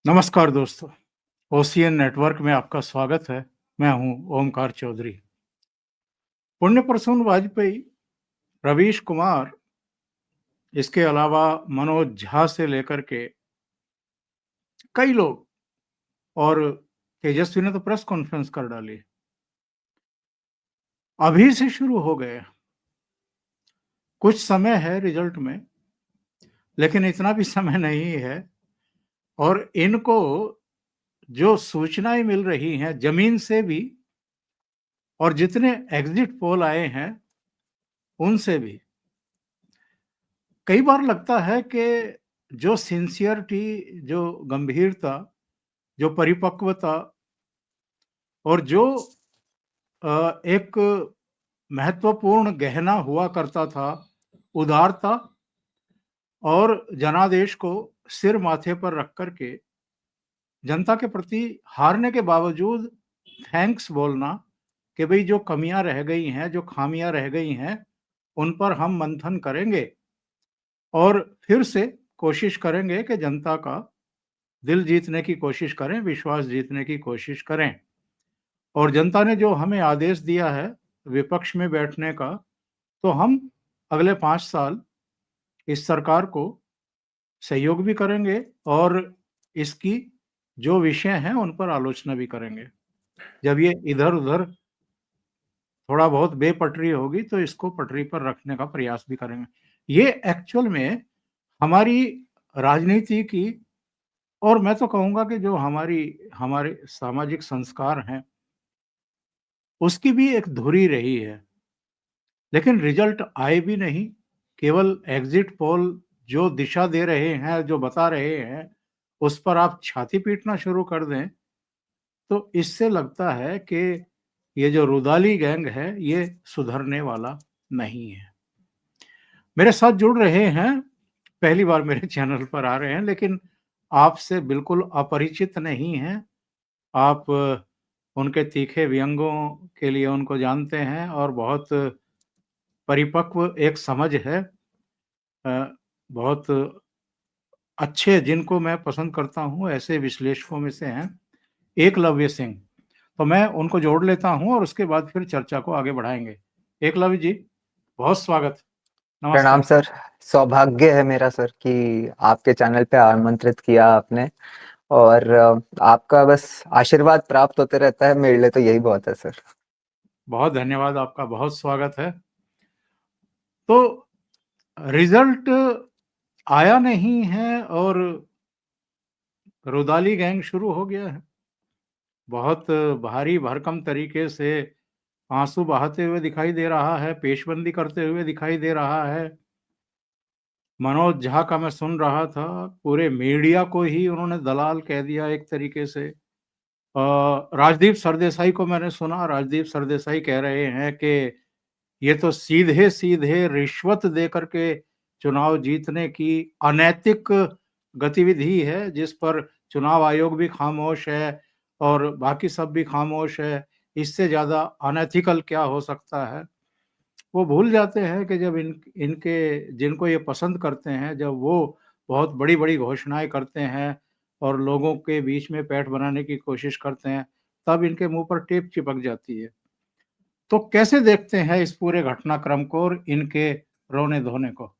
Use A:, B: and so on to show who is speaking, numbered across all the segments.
A: नमस्कार दोस्तों, ocean network में आपका स्वागत है। मैं हूं ओमकार चौधरी। पुण्य प्रसून वाजपेयी, रवीश कुमार, इसके अलावा मनोज झा से लेकर के कई लोग और तेजस्वी ने तो प्रेस कॉन्फ्रेंस कर डाली। अभी से शुरू हो गए। कुछ समय है रिजल्ट में, लेकिन इतना भी समय नहीं है और इनको जो सूचनाएं मिल रही हैं जमीन से भी और जितने एग्जिट पोल आए हैं उनसे भी कई बार लगता है कि जो सिंसियरिटी, जो गंभीरता, जो परिपक्वता और जो एक महत्वपूर्ण गहना हुआ करता था, उदारता और जनादेश को सिर माथे पर रख कर के जनता के प्रति हारने के बावजूद थैंक्स बोलना कि भई जो कमियाँ रह गई हैं, जो खामियाँ रह गई हैं, उन पर हम मंथन करेंगे और फिर से कोशिश करेंगे कि जनता का दिल जीतने की कोशिश करें, विश्वास जीतने की कोशिश करें। और जनता ने जो हमें आदेश दिया है विपक्ष में बैठने का, तो हम अगले 5 साल इस सरकार को सहयोग भी करेंगे और इसकी जो विषय हैं उन पर आलोचना भी करेंगे। जब ये इधर-उधर थोड़ा बहुत बेपटरी होगी तो इसको पटरी पर रखने का प्रयास भी करेंगे। ये एक्चुअल में हमारी राजनीति की और मैं तो कहूँगा कि जो हमारे सामाजिक संस्कार हैं, उसकी भी एक धुरी रही है। लेकिन रिजल्ट आए भी नहीं, केवल एग्जिट पोल जो दिशा दे रहे हैं, जो बता रहे हैं, उस पर आप छाती पीटना शुरू कर दें, तो इससे लगता है कि ये जो रुदाली गैंग है, ये सुधरने वाला नहीं है। मेरे साथ जुड़ रहे हैं, पहली बार मेरे चैनल पर आ रहे हैं, लेकिन आपसे बिल्कुल अपरिचित नहीं हैं। आप उनके तीखे व्यंग्यों के लिए उनको जानते हैं और बहुत परिपक्व एक समझ है। बहुत अच्छे जिनको मैं पसंद करता हूँ ऐसे विश्लेषकों में से हैं एकलव्य सिंह। तो मैं उनको जोड़ लेता हूँ और उसके बाद फिर चर्चा को आगे बढ़ाएँगे। एकलव्य जी, बहुत स्वागत।
B: प्रणाम
A: नमस्कार।
B: सर। सौभाग्य है मेरा सर कि आपके चैनल पे आमंत्रित किया आपने और आपका बस आशीर्वाद प्राप्त होते रहता है, मेरे लिए तो यही बहुत है सर।
A: बहुत धन्यवाद आपका, बहुत स्वागत है। तो रिज़ल्ट आया नहीं है और रुदाली गैंग शुरू हो गया है। बहुत भारी भरकम तरीके से आँसू बहाते हुए दिखाई दे रहा है, पेशबंदी करते हुए दिखाई दे रहा है। मनोज झा का मैं सुन रहा था, पूरे मीडिया को ही उन्होंने दलाल कह दिया एक तरीके से। राजदीप सरदेसाई को मैंने सुना, राजदीप सरदेसाई कह रहे हैं कि ये तो सीधे-सीधे रिश्वत दे कर के चुनाव जीतने की अनैतिक गतिविधि है, जिस पर चुनाव आयोग भी खामोश है और बाकी सब भी खामोश है। इससे ज़्यादा अनएथिकल क्या हो सकता है? वो भूल जाते हैं कि जब इनके जिनको ये पसंद करते हैं, जब वो बहुत बड़ी-बड़ी घोषणाएँ करते हैं और लोगों के बीच में पैठ बनाने की कोशिश करते हैं, तब इनके मुँह पर टेप चिपक जाती है। तो कैसे देखते हैं इस पूरे घटनाक्रम को और इनके रोने-धोने को?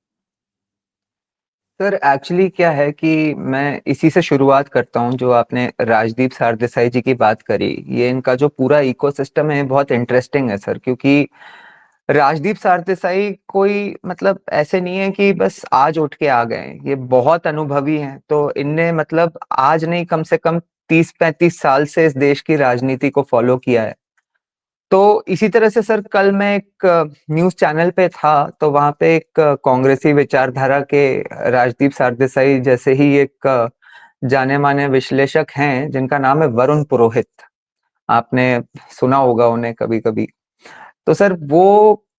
B: सर एक्चुअली क्या है कि मैं इसी से शुरुआत करता हूँ, जो आपने राजदीप सरदेसाई जी की बात करी। ये इनका जो पूरा इकोसिस्टम है बहुत इंटरेस्टिंग है सर, क्योंकि राजदीप सरदेसाई कोई मतलब ऐसे नहीं है कि बस आज उठ के आ गए। ये बहुत अनुभवी हैं, तो इनने मतलब आज नहीं कम से कम 30-35 साल से इस देश की राजनीति को फॉलो किया है। तो इसी तरह से सर कल मैं एक न्यूज़ चैनल पे था, तो वहाँ पे एक कांग्रेसी विचारधारा के राजदीप सरदेसाई जैसे ही एक जाने-माने विश्लेषक हैं, जिनका नाम है वरुण पुरोहित। आपने सुना होगा उन्हें कभी-कभी। तो सर वो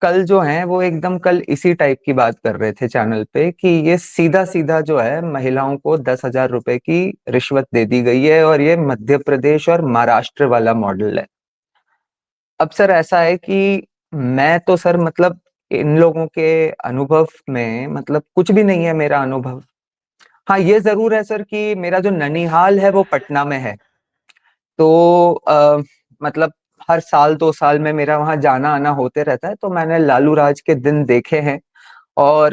B: कल जो हैं वो एकदम कल इसी टाइप की बात कर रहे थे चैनल पे कि ये सीधा-सीधा जो है महिलाओं को 10,000 रुपए की रिश्वत दे दी गई है और ये मध्य प्रदेश और महाराष्ट्र वाला मॉडल है। अब सर ऐसा है कि मैं तो सर मतलब इन लोगों के अनुभव में मतलब कुछ भी नहीं है मेरा अनुभव। हाँ, ये जरूर है सर कि मेरा जो ननिहाल है वो पटना में है। तो मतलब हर साल 2 साल में मेरा वहां जाना आना होते रहता है, तो मैंने लालू राज के दिन देखे हैं। और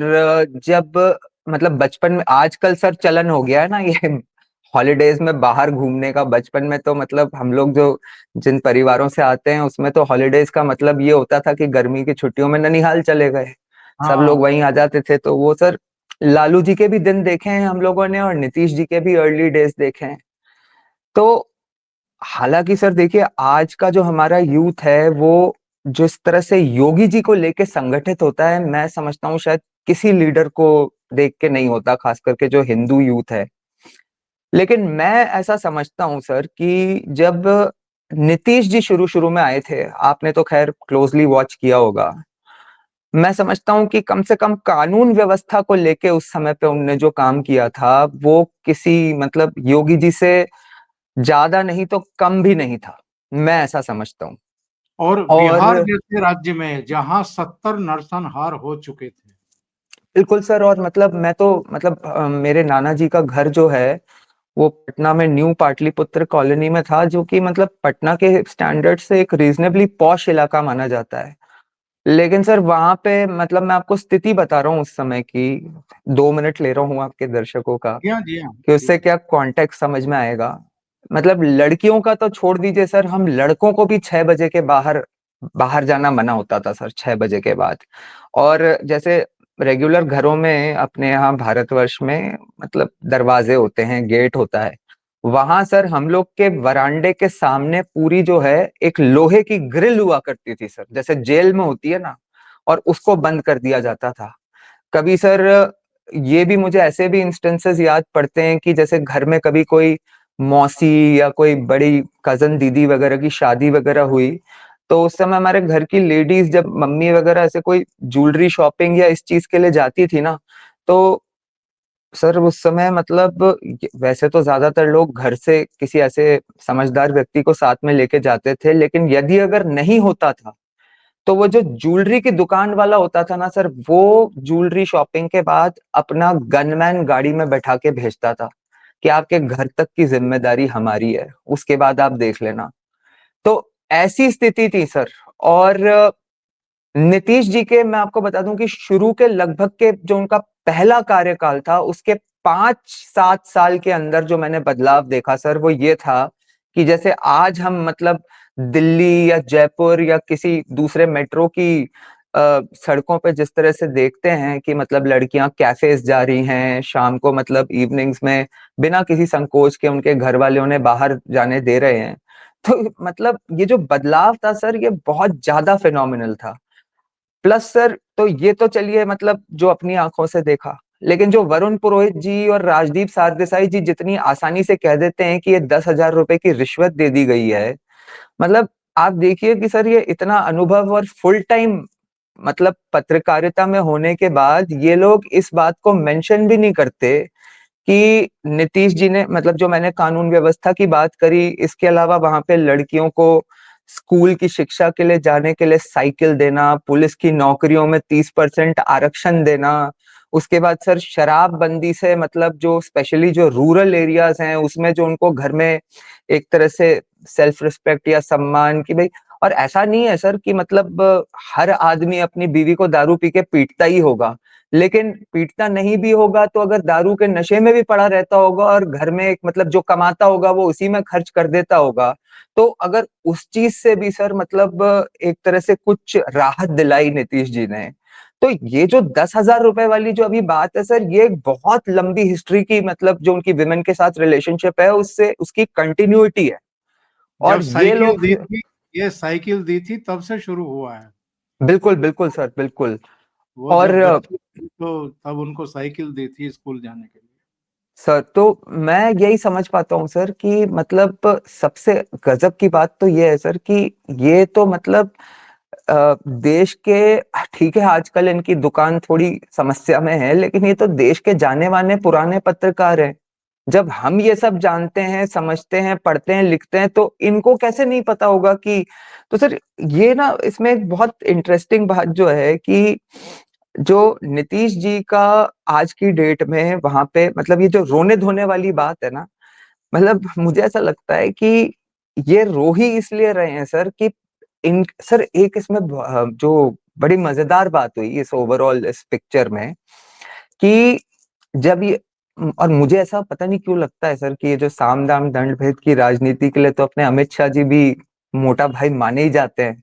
B: जब मतलब बचपन में, आजकल सर चलन हो गया है ना ये हॉलीडेज में बाहर घूमने का। बचपन में तो मतलब हम लोग जो जिन परिवारों से आते हैं उसमें तो हॉलीडेज का मतलब ये होता था कि गर्मी की छुट्टियों में ननिहाल चले गए, सब लोग
A: हाँ।
B: वहीं आ जाते थे। तो वो सर लालू जी के भी दिन देखे हैं हम लोगों ने, और नीतीश जी के भी अर्ली डेज देखे हैं। तो हालांकि सर देखिए, आज का जो हमारा यूथ है वो जिस तरह से योगी जी को लेके संगठित होता है, मैं समझता हूँ शायद किसी लीडर को देख के नहीं होता, खास करके जो हिंदू यूथ है। लेकिन मैं ऐसा समझता हूँ सर कि जब नीतीश जी शुरू शुरू में आए थे, आपने तो खैर क्लोजली वॉच किया होगा, मैं समझता हूँ कि कम से कम कानून व्यवस्था को लेके उस समय पे उनने जो काम किया था वो किसी मतलब योगी जी से ज्यादा नहीं तो कम भी नहीं था, मैं ऐसा समझता हूँ।
A: और बिहार
B: और
A: जैसे राज्य में जहां 70 नरसंहार हो चुके थे।
B: बिल्कुल सर, और मतलब मैं तो मतलब मेरे नाना जी का घर जो है वो पटना में न्यू पाटलिपुत्र कॉलोनी में था, जो कि मतलब पटना के स्टैंडर्ड से एक रीजनेबली पॉश इलाका माना जाता है। लेकिन सर वहां पे मतलब मैं आपको स्थिति बता रहा हूँ उस समय की, 2 मिनट ले रहा हूँ आपके दर्शकों का
A: जी हाँ, जी हाँ,
B: कि
A: जी
B: उससे
A: हाँ।
B: क्या कॉन्टेक्स्ट समझ में आएगा। मतलब लड़कियों का तो छोड़ दीजिए सर, हम लड़कों को भी 6 बजे के बाहर बाहर जाना मना होता था सर, 6 बजे के बाद। और जैसे रेगुलर घरों में अपने यहाँ भारतवर्ष में मतलब दरवाजे होते हैं, गेट होता है, वहां सर हम लोग के वरांडे के सामने पूरी जो है एक लोहे की ग्रिल हुआ करती थी सर, जैसे जेल में होती है ना, और उसको बंद कर दिया जाता था। कभी सर ये भी मुझे ऐसे भी इंस्टेंसेस याद पड़ते हैं कि जैसे घर में कभी कोई मौसी या कोई बड़ी कजन दीदी वगैरह की शादी वगैरह हुई, तो उस समय हमारे घर की लेडीज जब मम्मी वगैरह ऐसे कोई ज्वेलरी शॉपिंग या इस चीज के लिए जाती थी ना, तो सर उस समय मतलब वैसे तो ज्यादातर लोग घर से किसी ऐसे समझदार व्यक्ति को साथ में लेके जाते थे, लेकिन यदि अगर नहीं होता था तो वो जो ज्वेलरी की दुकान वाला होता था ना सर, वो ज्वेलरी शॉपिंग के बाद अपना गनमैन गाड़ी में बैठा के भेजता था कि आपके घर तक की जिम्मेदारी हमारी है, उसके बाद आप देख लेना। तो ऐसी स्थिति थी सर। और नीतीश जी के मैं आपको बता दूं कि शुरू के लगभग के जो उनका पहला कार्यकाल था उसके 5-7 साल के अंदर जो मैंने बदलाव देखा सर, वो ये था कि जैसे आज हम मतलब दिल्ली या जयपुर या किसी दूसरे मेट्रो की सड़कों पे जिस तरह से देखते हैं कि मतलब लड़कियां कैफेज जा रही हैं शाम को, मतलब इवनिंग्स में बिना किसी संकोच के उनके घर वाले उन्हें बाहर जाने दे रहे हैं। तो मतलब ये जो बदलाव था सर, ये बहुत ज्यादा फिनोमिनल था। प्लस सर तो ये तो चलिए मतलब जो अपनी आंखों से देखा, लेकिन जो वरुण पुरोहित जी और राजदीप सारदेसाई जी जितनी आसानी से कह देते हैं कि ये 10,000 रुपए की रिश्वत दे दी गई है, मतलब आप देखिए कि सर ये इतना अनुभव और फुल टाइम मतलब पत्रकारिता में होने के बाद ये लोग इस बात को मेंशन भी नहीं करते कि नीतीश जी ने मतलब जो मैंने कानून व्यवस्था की बात करी, इसके अलावा वहां पे लड़कियों को स्कूल की शिक्षा के लिए जाने के लिए साइकिल देना, पुलिस की नौकरियों में 30% आरक्षण देना, उसके बाद सर शराबबंदी से मतलब जो स्पेशली जो रूरल एरियाज हैं उसमें जो उनको घर में एक तरह से सेल्फ रिस्पेक्ट या सम्मान की भाई। और ऐसा नहीं है सर कि मतलब हर आदमी अपनी बीवी को दारू पी के पीटता ही होगा, लेकिन पीटता नहीं भी होगा तो अगर दारू के नशे में भी पड़ा रहता होगा और घर में एक मतलब जो कमाता होगा वो उसी में खर्च कर देता होगा, तो अगर उस चीज से भी सर मतलब एक तरह से कुछ राहत दिलाई नीतीश जी ने, तो ये जो 10,000 रुपए वाली जो अभी बात है सर, ये एक बहुत लंबी हिस्ट्री की मतलब जो उनकी विमेन के साथ रिलेशनशिप है उससे उसकी कंटिन्यूटी है।
A: जब
B: और ये
A: साइकिल
B: लोग
A: दी थी, ये साइकिल दी थी तब से शुरू हुआ है।
B: बिल्कुल बिल्कुल सर, बिल्कुल।
A: वो
B: और
A: जब बच्ची थी तो तब उनको साइकिल दी थी स्कूल जाने के लिए।
B: सर तो मैं यही समझ पाता हूँ सर कि मतलब सबसे गजब की बात तो ये है सर कि ये तो मतलब देश के, ठीक है आजकल इनकी दुकान थोड़ी समस्या में है, लेकिन ये तो देश के जाने माने पुराने पत्रकार हैं। जब हम ये सब जानते हैं, समझते हैं, पढ़ते हैं, लिखते हैं, तो इनको कैसे नहीं पता होगा कि। तो सर ये ना इसमें एक बहुत इंटरेस्टिंग बात जो है कि जो नीतीश जी का आज की डेट में वहां पे मतलब ये जो रोने धोने वाली बात है ना, मतलब मुझे ऐसा लगता है कि ये रो ही इसलिए रहे हैं सर कि इन सर एक इसमें जो बड़ी मजेदार बात हुई इस ओवरऑल इस पिक्चर में कि जब ये और मुझे ऐसा पता नहीं क्यों लगता है सर कि ये जो साम दाम दंड भेद की राजनीति के लिए तो अपने अमित शाह जी भी मोटा भाई माने ही जाते हैं।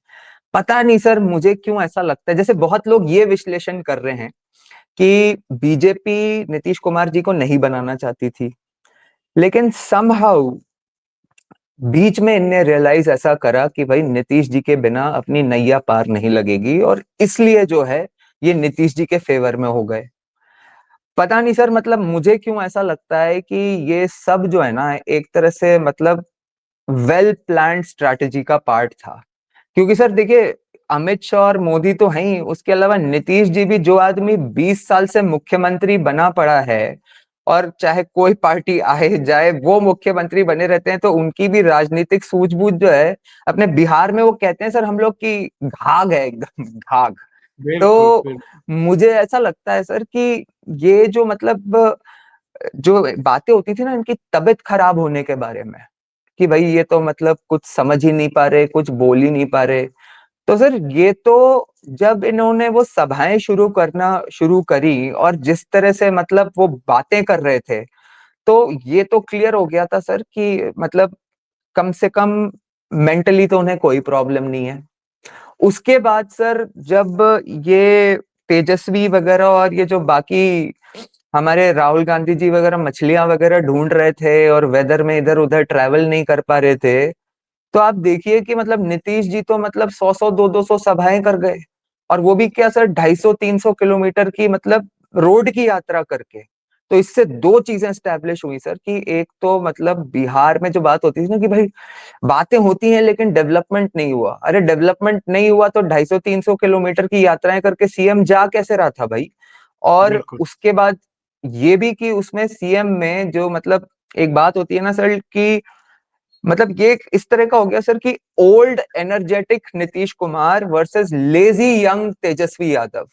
B: पता नहीं सर मुझे क्यों ऐसा लगता है, जैसे बहुत लोग ये विश्लेषण कर रहे हैं कि बीजेपी नीतीश कुमार जी को नहीं बनाना चाहती थी, लेकिन समहाउ बीच में इनने रियलाइज ऐसा करा कि भाई नीतीश जी के बिना अपनी नैया पार नहीं लगेगी, और इसलिए जो है ये नीतीश जी के फेवर में हो गए। पता नहीं सर मतलब मुझे क्यों ऐसा लगता है कि ये सब जो है ना एक तरह से मतलब वेल प्लान्ड स्ट्रैटेजी का पार्ट था। क्योंकि सर देखिए अमित शाह और मोदी तो हैं ही, उसके अलावा नीतीश जी भी, जो आदमी 20 साल से मुख्यमंत्री बना पड़ा है और चाहे कोई पार्टी आए जाए वो मुख्यमंत्री बने रहते हैं, तो उनकी भी राजनीतिक सूझबूझ जो है, अपने बिहार में वो कहते हैं सर हम लोग की घाघ है, एकदम घाघ।
A: बिल्कुल,
B: तो
A: बिल्कुल,
B: मुझे ऐसा लगता है सर कि ये जो मतलब जो बातें होती थी ना इनकी तबीयत खराब होने के बारे में, कि भाई ये तो मतलब कुछ समझ ही नहीं पा रहे, कुछ बोल ही नहीं पा रहे, तो सर ये तो जब इन्होंने वो सभाएं शुरू करना शुरू करी और जिस तरह से मतलब वो बातें कर रहे थे, तो ये तो क्लियर हो गया था सर कि मतलब कम से कम मेंटली तो उन्हें कोई प्रॉब्लम नहीं है। उसके बाद सर जब ये तेजस्वी वगैरह और ये जो बाकी हमारे राहुल गांधी जी वगैरह मछलियां वगैरह ढूंढ रहे थे और वेदर में इधर उधर ट्रैवल नहीं कर पा रहे थे, तो आप देखिए कि मतलब नीतीश जी तो मतलब 100-100 200-200 सभाएं कर गए, और वो भी क्या सर 250-300 किलोमीटर की मतलब रोड की यात्रा करके। तो इससे दो चीजें स्टैब्लिश हुई सर कि एक तो मतलब बिहार में जो बात होती थी ना कि भाई बातें होती हैं लेकिन डेवलपमेंट नहीं हुआ, अरे डेवलपमेंट नहीं हुआ तो 250-300 किलोमीटर की यात्राएं करके सीएम जा कैसे रहा था भाई। और
A: बिल्कुल,
B: उसके बाद ये भी कि उसमें सीएम में जो मतलब एक बात होती है ना सर कि मतलब ये इस तरह का हो गया सर कि old energetic Nitish Kumar versus lazy young Tejashwi Yadav.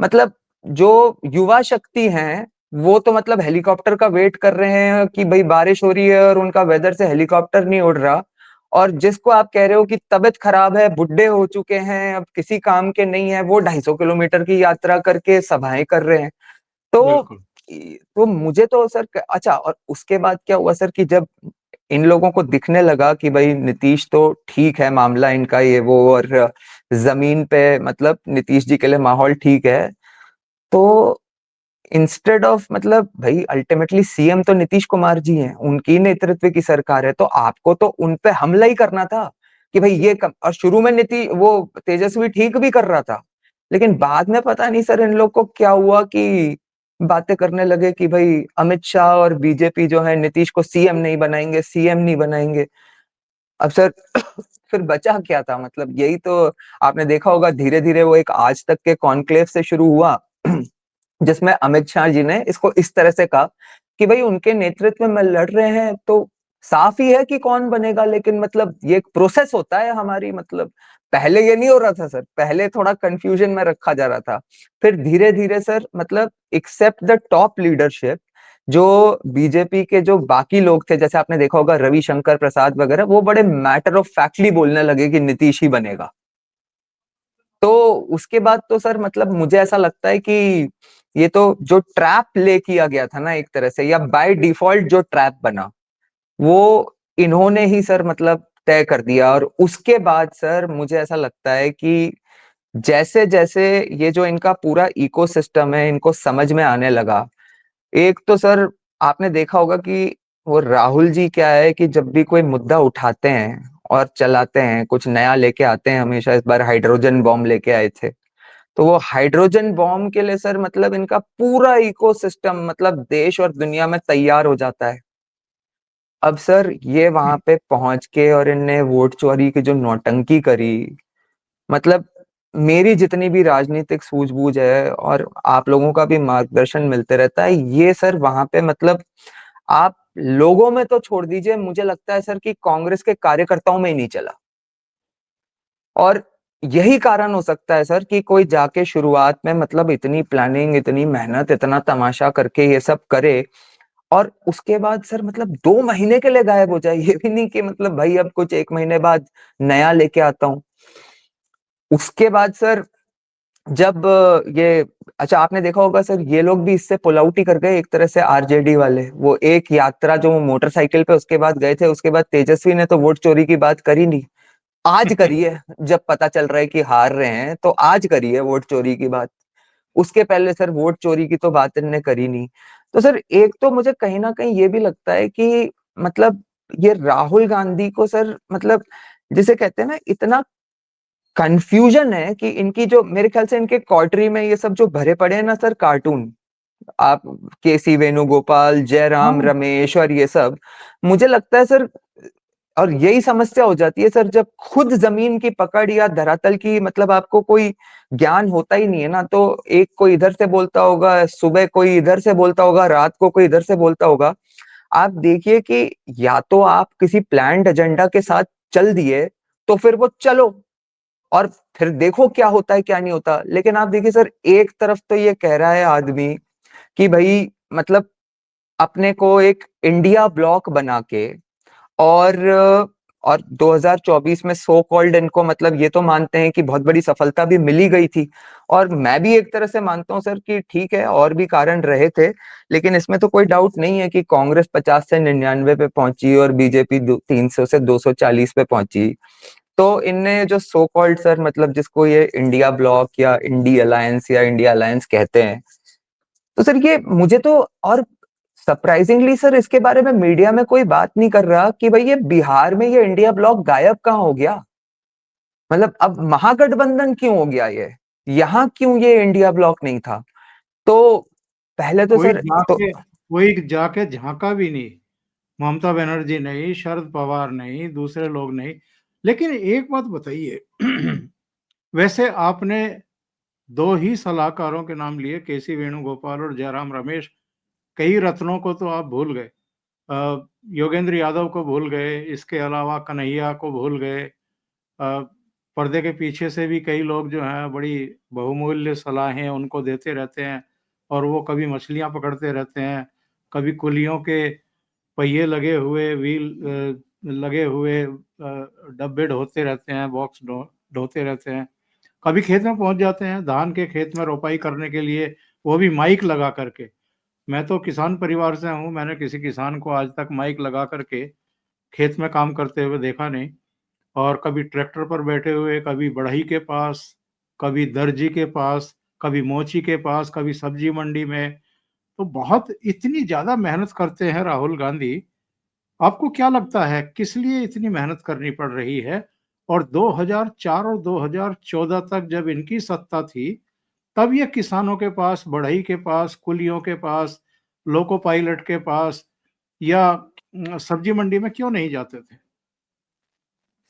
B: मतलब जो युवा शक्ति हैं वो तो मतलब हेलीकॉप्टर का वेट कर रहे हैं कि भाई बारिश हो रही है और उनका वेदर से हेलीकॉप्टर नहीं उड़ रहा, और जिसको आप कह रहे हो कि तबीयत खराब है, बुढ़े हो चुके हैं, अब किसी काम के नहीं है, वो 250 किलोमीटर की यात्रा करके सभाएं कर रहे हैं। तो
A: बिल्कुल,
B: मुझे तो सर अच्छा, और उसके बाद क्या हुआ सर कि जब इन लोगों को दिखने लगा कि भाई नीतीश तो ठीक है मामला इनका ये वो, और जमीन पे मतलब नीतीश जी के लिए माहौल ठीक है, तो इंस्टेड ऑफ मतलब भाई अल्टीमेटली सीएम तो नीतीश कुमार जी हैं, उनकी नेतृत्व की सरकार है, तो आपको तो उन पे हमला ही करना था कि भाई ये और शुरू में नीति वो तेजस्वी ठीक भी कर रहा था, लेकिन बाद में पता नहीं सर इन लोग को क्या हुआ कि बातें करने लगे कि भाई अमित शाह और बीजेपी जो है नीतीश को सीएम नहीं बनाएंगे, सीएम नहीं बनाएंगे। अब सर फिर बचा क्या था, मतलब यही तो आपने देखा होगा धीरे धीरे वो एक आज तक के कॉन्क्लेव से शुरू हुआ जिसमें अमित शाह जी ने इसको इस तरह से कहा कि भाई उनके नेतृत्व में लड़ रहे हैं तो साफ ही है कि कौन बनेगा, लेकिन मतलब ये एक प्रोसेस होता है हमारी, मतलब पहले ये नहीं हो रहा था सर, पहले थोड़ा कंफ्यूजन में रखा जा रहा था, फिर धीरे धीरे सर मतलब एक्सेप्ट द टॉप लीडरशिप, जो बीजेपी के जो बाकी लोग थे जैसे आपने देखा होगा रविशंकर प्रसाद वगैरह, वो बड़े मैटर ऑफ फैक्टली बोलने लगे कि नीतीश ही बनेगा। तो उसके बाद तो सर मतलब मुझे ऐसा लगता है कि ये तो जो ट्रैप प्ले किया गया था ना एक तरह से, या बाय डिफॉल्ट जो ट्रैप बना, वो इन्होंने ही सर मतलब तय कर दिया। और उसके बाद सर मुझे ऐसा लगता है कि जैसे जैसे ये जो इनका पूरा इकोसिस्टम है इनको समझ में आने लगा, एक तो सर आपने देखा होगा कि वो राहुल जी क्या है कि जब भी कोई मुद्दा उठाते हैं और चलाते हैं, कुछ नया लेके आते हैं, हमेशा इस बार हाइड्रोजन बॉम्ब लेके आए थे, तो वो हाइड्रोजन बॉम्ब के लिए सर मतलब इनका पूरा इकोसिस्टम मतलब देश और दुनिया में तैयार हो जाता है। अब सर ये वहां पे पहुंच के और इनने वोट चोरी की जो नौटंकी करी, मतलब मेरी जितनी भी राजनीतिक सूझबूझ है और आप लोगों का भी मार्गदर्शन मिलते रहता है, ये सर वहां पे मतलब आप लोगों में तो छोड़ दीजिए, मुझे लगता है सर कि कांग्रेस के कार्यकर्ताओं में ही नहीं चला। और यही कारण हो सकता है सर कि कोई जाके शुरुआत में मतलब इतनी प्लानिंग, इतनी मेहनत, इतना तमाशा करके ये सब करे और उसके बाद सर मतलब 2 महीने के लिए गायब हो जाए। ये भी नहीं कि मतलब भाई अब कुछ 1 महीने बाद नया लेके आता हूँ। उसके बाद सर जब ये, अच्छा आपने देखा होगा सर, ये लोग भी इससे पुल आउट ही कर गए एक तरह से, आरजेडी वाले। वो एक यात्रा जो मोटरसाइकिल पे उसके बाद गए थे, उसके बाद तेजस्वी ने तो वोट चोरी की बात करी नहीं। आज करी है, जब पता चल रहा है कि हार रहे हैं तो आज करी है वोट चोरी की बात। उसके पहले सर वोट चोरी की तो बात इनने करी नहीं। तो सर एक तो मुझे कहीं ना कहीं ये भी लगता है कि मतलब ये राहुल गांधी को सर मतलब जिसे कहते हैं ना, इतना कंफ्यूजन है कि इनकी जो, मेरे ख्याल से इनके कॉटरी में ये सब जो भरे पड़े हैं ना सर कार्टून, आप केसी वेणुगोपाल, जयराम
A: हाँ,
B: रमेश और ये सब, मुझे लगता है सर, और यही समस्या हो जाती है सर जब खुद जमीन की पकड़ या धरातल की मतलब आपको कोई ज्ञान होता ही नहीं है ना, तो एक कोई इधर से बोलता होगा, सुबह कोई इधर से बोलता होगा, रात को कोई इधर से बोलता होगा। आप देखिए कि या तो आप किसी प्लान्ड एजेंडा के साथ चल दिए तो फिर वो चलो और फिर देखो क्या होता है क्या नहीं होता। लेकिन आप देखिए सर, एक तरफ तो ये कह रहा है आदमी कि भाई मतलब अपने को एक इंडिया ब्लॉक बना के, और और 2024 में सो कॉल्ड इनको मतलब ये तो मानते हैं कि बहुत बड़ी सफलता भी मिली गई थी। और मैं भी एक तरह से मानता हूं सर कि ठीक है और भी कारण रहे थे, लेकिन इसमें तो कोई डाउट नहीं है कि कांग्रेस 50 से 99 पे पहुंची और बीजेपी 300 से 240 पे पहुंची। तो इनने जो सो कॉल्ड सर मतलब जिसको ये इंडिया ब्लॉक या इंडी अलायंस या इंडिया अलायंस कहते हैं, तो सर ये मुझे तो, और सरप्राइजिंगली सर इसके बारे में मीडिया में कोई बात नहीं कर रहा कि भाई ये बिहार में ये इंडिया ब्लॉक गायब कहाँ हो गया। मतलब अब महागठबंधन क्यों हो गया ये, यहाँ क्यों ये इंडिया ब्लॉक नहीं था। तो पहले तो
A: कोई
B: सर तो
A: जाके कोई जाके झांका भी नहीं। ममता बनर्जी नहीं, शरद पवार नहीं, दूसरे लोग नहीं। लेकिन एक बात बताइए, वैसे आपने दो ही सलाहकारों के नाम लिए, केसी वेणुगोपाल और जयराम रमेश। कई रत्नों को तो आप भूल गए। योगेंद्र यादव को भूल गए, इसके अलावा कन्हैया को भूल गए। पर्दे के पीछे से भी कई लोग जो हैं बड़ी बहुमूल्य सलाहें उनको देते रहते हैं, और वो कभी मछलियां पकड़ते रहते हैं, कभी कुलियों के पहिए लगे हुए व्हील लगे हुए डब्बे ढोते रहते हैं, बॉक्स ढोते रहते हैं। कभी खेत में पहुंच जाते हैं, धान के खेत में रोपाई करने के लिए, वो भी माइक लगा करके। मैं तो किसान परिवार से हूँ, मैंने किसी किसान को आज तक माइक लगा करके खेत में काम करते हुए देखा नहीं। और कभी ट्रैक्टर पर बैठे हुए, कभी बढ़ई के पास, कभी दर्जी के पास, कभी मोची के पास, कभी सब्जी मंडी में। तो बहुत इतनी ज़्यादा मेहनत करते हैं राहुल गांधी। आपको क्या लगता है किस लिए इतनी मेहनत करनी पड़ रही है? और 2004 और 2014 तक जब इनकी सत्ता थी, तब ये किसानों के पास, बढ़ई के पास, कुलियों के पास, लोको पायलट के पास या सब्जी मंडी में क्यों नहीं जाते थे?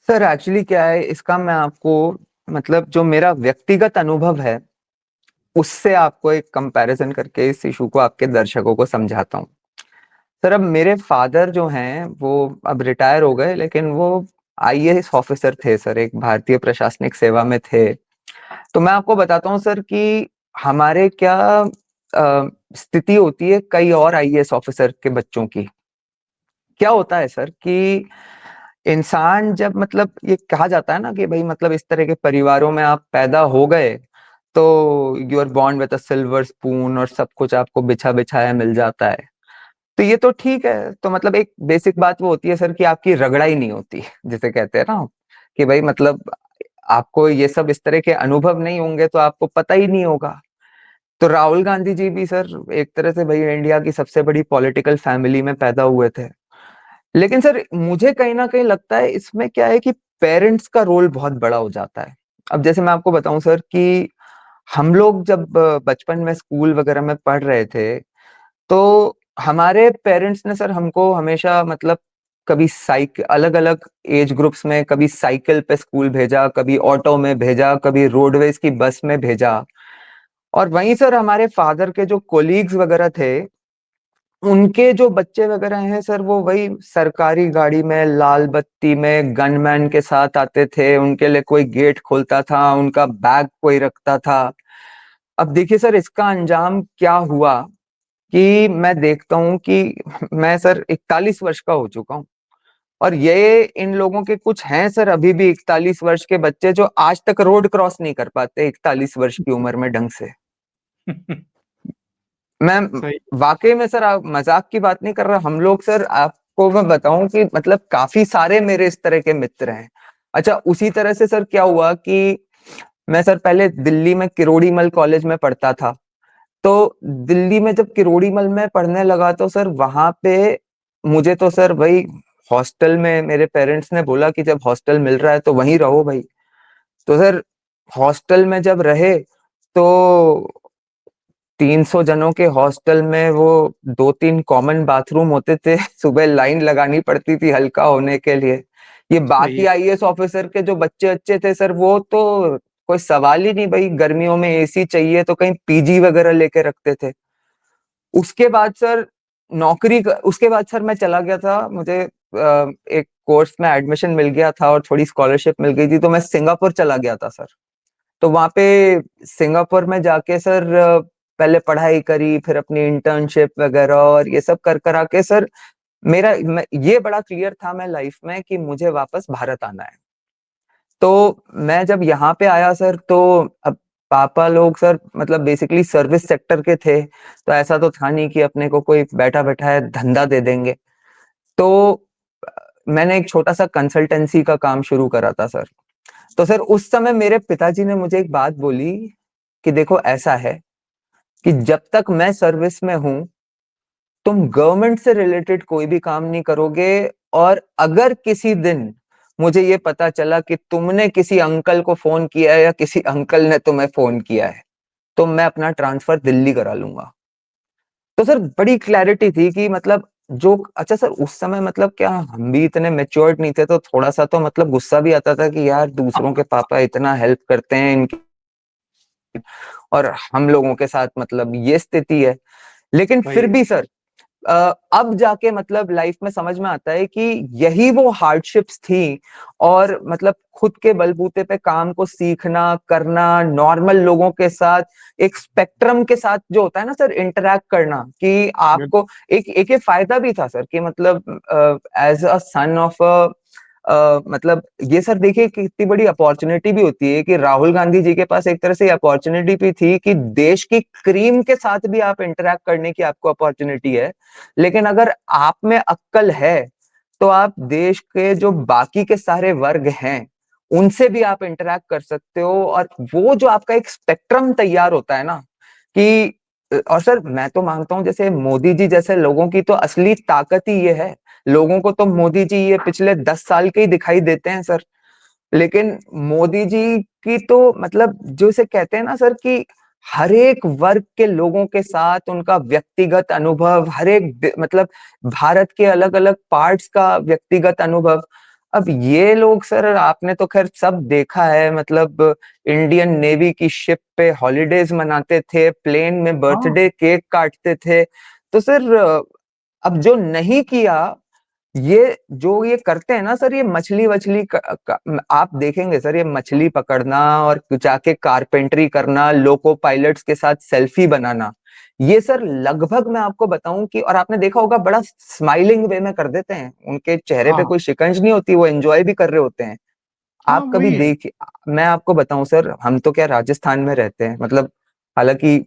B: सर एक्चुअली क्या है इसका, मैं आपको मतलब जो मेरा व्यक्तिगत अनुभव है उससे आपको एक कंपैरिजन करके इस इशू को आपके दर्शकों को समझाता हूँ। सर अब मेरे फादर जो हैं वो अब रिटायर हो गए, लेकिन वो आईएएस ऑफिसर थे सर, एक भारतीय प्रशासनिक सेवा में थे। तो मैं आपको बताता हूँ सर कि हमारे क्या स्थिति होती है कई और आईएएस ऑफिसर के बच्चों की। क्या होता है सर कि इंसान जब मतलब ये कहा जाता है ना कि भाई मतलब इस तरह के परिवारों में आप पैदा हो गए तो you are born with a silver spoon और सब कुछ आपको बिछा बिछाया मिल जाता है। तो ये तो ठीक है, तो मतलब एक बेसिक बात वो होती है सर कि आपकी रगड़ाई नहीं होती, जिसे कहते हैं ना कि भाई मतलब आपको ये सब इस तरह के अनुभव नहीं होंगे तो आपको पता ही नहीं होगा। तो राहुल गांधी जी भी सर एक तरह से भाई इंडिया की सबसे बड़ी पॉलिटिकल फैमिली में पैदा हुए थे। लेकिन सर मुझे कहीं ना कहीं लगता है इसमें क्या है कि पेरेंट्स का रोल बहुत बड़ा हो जाता है। अब जैसे मैं आपको बताऊं सर कि हम लोग जब बचपन में स्कूल वगैरह में पढ़ रहे थे तो हमारे पेरेंट्स ने सर हमको हमेशा मतलब कभी साइकिल, अलग अलग एज ग्रुप्स में, कभी साइकिल पे स्कूल भेजा, कभी ऑटो में भेजा, कभी रोडवेज की बस में भेजा। और वहीं सर हमारे फादर के जो कोलीग्स वगैरह थे उनके जो बच्चे वगैरह हैं सर, वो वही सरकारी गाड़ी में लाल बत्ती में गनमैन के साथ आते थे, उनके लिए कोई गेट खोलता था, उनका बैग कोई रखता था। अब देखिए सर, इसका अंजाम क्या हुआ कि मैं देखता हूँ कि मैं सर 41 वर्ष का हो चुका हूँ, और ये इन लोगों के कुछ हैं सर अभी भी 41 वर्ष के बच्चे जो आज तक रोड क्रॉस नहीं कर पाते 41 वर्ष की उम्र में ढंग से। मैं
A: सही।
B: वाकई में सर, आप मजाक की बात नहीं कर रहा, हम लोग सर, आपको मैं बताऊं कि मतलब काफी सारे मेरे इस तरह के मित्र हैं। अच्छा, उसी तरह से सर क्या हुआ कि मैं सर पहले दिल्ली में किरोड़ीमल कॉलेज में पढ़ता था। तो दिल्ली में जब किरोड़ीमल में पढ़ने लगा तो सर वहां पे मुझे तो सर भाई हॉस्टल में मेरे पेरेंट्स ने बोला कि जब हॉस्टल मिल रहा है तो वहीं रहो भाई। तो सर हॉस्टल में जब रहे तो 300 जनों के हॉस्टल में वो 2-3 कॉमन बाथरूम होते थे। सुबह लाइन लगानी पड़ती थी हल्का होने के लिए। ये
A: सही।
B: बाकी आईएएस ऑफिसर के जो बच्चे अच्छे थे सर, वो तो कोई सवाल ही नहीं भाई, गर्मियों में एसी चाहिए तो कहीं पीजी वगैरह लेके रखते थे। उसके बाद सर उसके बाद सर मैं चला गया था, मुझे एक कोर्स में एडमिशन मिल गया था और थोड़ी स्कॉलरशिप मिल गई थी, तो मैं सिंगापुर चला गया था सर। तो वहां पे सिंगापुर में जाके सर पहले पढ़ाई करी, फिर अपनी इंटर्नशिप वगैरह और ये सब कर कर आके सर ये बड़ा क्लियर था मैं लाइफ में कि मुझे वापस भारत आना है। तो मैं जब यहाँ पे आया सर, तो अब पापा लोग सर मतलब बेसिकली सर्विस सेक्टर के थे, तो ऐसा तो था नहीं कि अपने को कोई बैठा बैठा है धंधा दे देंगे। तो मैंने एक छोटा सा कंसल्टेंसी का काम शुरू करा था सर। तो सर उस समय मेरे पिताजी ने मुझे एक बात बोली कि देखो ऐसा है कि जब तक मैं सर्विस में हूं, तुम गवर्नमेंट से रिलेटेड कोई भी काम नहीं करोगे, और अगर किसी दिन मुझे ये पता चला कि तुमने किसी अंकल को फोन किया है या किसी अंकल ने तुम्हें फोन किया है, तो मैं अपना ट्रांसफर दिल्ली करा लूंगा। तो सर बड़ी क्लैरिटी थी कि मतलब जो अच्छा सर उस समय मतलब क्या हम भी इतने मेच्योर्ड नहीं थे, तो थोड़ा सा तो मतलब गुस्सा भी आता था कि यार दूसरों के पापा इतना हेल्प करते हैं इनकी, और हम लोगों के साथ मतलब ये स्थिति है। लेकिन
A: सही
B: फिर
A: है।
B: भी सर अब जाके मतलब लाइफ में समझ में आता है कि यही वो हार्डशिप्स थी, और मतलब खुद के बलबूते पे काम को सीखना करना, नॉर्मल लोगों के साथ एक स्पेक्ट्रम के साथ जो होता है ना सर इंटरेक्ट करना, कि
A: बिल्कुल।
B: आपको एक एक ये फायदा भी था सर कि मतलब एज अ सन ऑफ मतलब ये सर देखिए कि कितनी बड़ी अपॉर्चुनिटी भी होती है कि राहुल गांधी जी के पास एक तरह से अपॉर्चुनिटी भी थी कि देश की क्रीम के साथ भी आप इंटरेक्ट करने की आपको अपॉर्चुनिटी है। लेकिन अगर आप में अक्ल है तो आप देश के जो बाकी के सारे वर्ग हैं उनसे भी आप इंटरेक्ट कर सकते हो, और वो जो आपका एक स्पेक्ट्रम तैयार होता है ना कि और सर मैं तो मानता हूं जैसे मोदी जी जैसे लोगों की तो असली ताकत ही ये है। लोगों को तो मोदी जी ये पिछले 10 साल के ही दिखाई देते हैं सर, लेकिन मोदी जी की तो मतलब जो इसे कहते हैं ना सर कि हर एक वर्ग के लोगों के साथ उनका व्यक्तिगत अनुभव, हर एक मतलब भारत के अलग अलग पार्ट्स का व्यक्तिगत अनुभव। अब ये लोग सर आपने तो खैर सब देखा है, मतलब इंडियन नेवी की शिप पे हॉलीडेज मनाते थे, प्लेन में
A: हाँ।
B: बर्थडे केक काटते थे। तो सर अब जो नहीं किया, ये जो ये करते हैं ना सर, ये मछली वछली आप देखेंगे सर, ये मछली पकड़ना और जाके कारपेंटरी करना, लोको पायलट्स के साथ सेल्फी बनाना, ये सर लगभग मैं आपको बताऊं कि, और आपने देखा होगा बड़ा स्माइलिंग वे में कर देते हैं, उनके चेहरे पे
A: हाँ।
B: कोई शिकंज नहीं होती, वो एंजॉय भी कर रहे होते हैं।
A: हाँ,
B: आप कभी
A: वही है।
B: देखिए, मैं आपको बताऊं सर, हम तो क्या राजस्थान में रहते हैं, मतलब हालांकि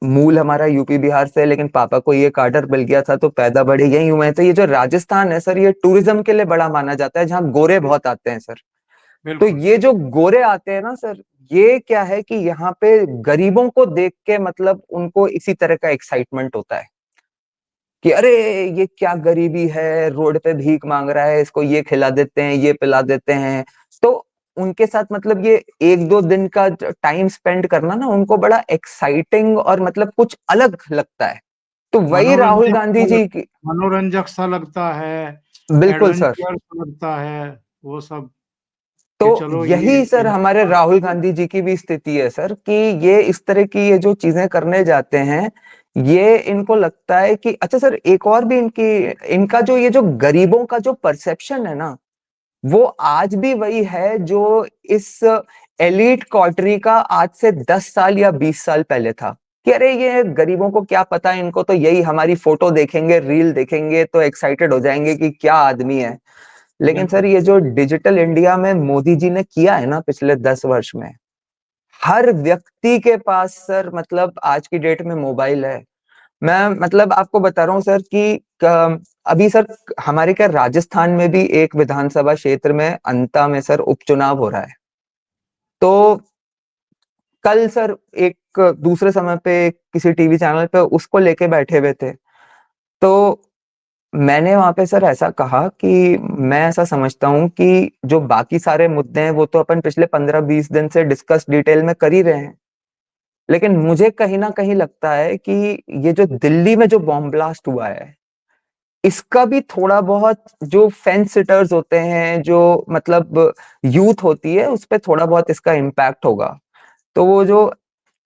B: मूल हमारा यूपी बिहार से है, लेकिन पापा को ये कार्डर मिल गया था तो पैदा बड़े यही हुए हैं। तो ये जो राजस्थान है सर, ये टूरिज्म के लिए बड़ा माना जाता है, जहाँ गोरे बहुत आते हैं सर। तो
A: बिल्कुल।
B: ये जो गोरे आते हैं ना सर, ये क्या है कि यहाँ पे गरीबों को देख के मतलब उनको इसी तरह का एक्साइटमेंट होता है कि अरे ये क्या गरीबी है, रोड पे भीख मांग रहा है, इसको ये खिला देते हैं, ये पिला देते हैं। तो उनके साथ मतलब ये 1-2 दिन का टाइम स्पेंड करना ना उनको बड़ा एक्साइटिंग और मतलब कुछ अलग लगता है। तो वही राहुल
A: मनोरंजक
B: गांधी
A: सा लग
B: जी की।
A: मनोरंजक सा लगता है,
B: बिल्कुल सर।
A: एडवेंचर सा लगता है, वो सब,
B: तो
A: कि चलो ये
B: यही सर हमारे
A: इंसान।
B: राहुल गांधी जी की भी स्थिति है सर कि ये इस तरह की ये जो चीजें करने जाते हैं, ये इनको लगता है कि अच्छा सर, एक और भी इनका जो ये जो गरीबों का जो परसेप्शन है ना, वो आज भी वही है जो इस एलीट कॉटरी का आज से 10 साल या 20 साल पहले था, कि अरे ये गरीबों को क्या पता, इनको तो यही हमारी फोटो देखेंगे, रील देखेंगे तो एक्साइटेड हो जाएंगे कि क्या आदमी है। लेकिन सर,
A: बिल्कुल।
B: ये जो डिजिटल इंडिया में मोदी जी ने किया है ना पिछले 10 वर्ष में, हर व्यक्ति के पास सर मतलब आज की डेट में मोबाइल है। मैं मतलब आपको बता रहा हूँ सर कि अभी सर हमारे क्या राजस्थान में भी एक विधानसभा क्षेत्र में अंता में सर उपचुनाव हो रहा है। तो कल सर एक दूसरे समय पे किसी टीवी चैनल पे उसको लेके बैठे हुए थे, तो मैंने वहां पे सर ऐसा कहा कि मैं ऐसा समझता हूँ कि जो बाकी सारे मुद्दे हैं वो तो अपन पिछले 15-20 दिन से डिस्कस डिटेल में कर ही रहे हैं, लेकिन मुझे कहीं ना कहीं लगता है कि ये जो दिल्ली में जो बॉम्ब ब्लास्ट हुआ है, इसका भी थोड़ा बहुत जो फेंस सिटर्स होते हैं, जो मतलब यूथ होती है, उस पे थोड़ा बहुत इसका इम्पैक्ट होगा। तो वो जो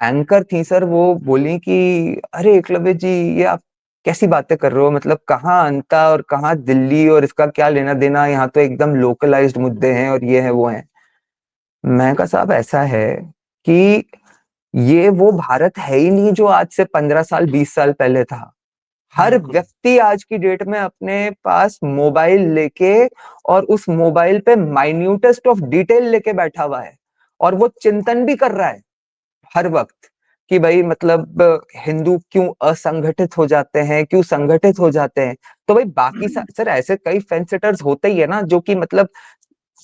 B: एंकर थी सर, वो बोली कि अरे एकलव्य जी, ये आप कैसी बातें कर रहे हो, मतलब कहाँ अंता और कहाँ दिल्ली, और इसका क्या लेना देना, यहाँ तो एकदम लोकलाइज्ड मुद्दे हैं और ये है वो है। मैं कहा साहब ऐसा है कि ये वो भारत है ही नहीं जो आज से 15 साल 20 साल पहले था। हर
A: बिल्कुल।
B: व्यक्ति आज की डेट में अपने पास मोबाइल लेके और उस मोबाइल पे माइन्यूटेस्ट ऑफ डिटेल लेके बैठा हुआ है, और वो चिंतन भी कर रहा है हर वक्त कि भाई मतलब हिंदू क्यों असंगठित हो जाते हैं, क्यों संगठित हो जाते हैं। तो भाई बाकी सर ऐसे कई फेंसिटर्स होते ही है ना, जो कि मतलब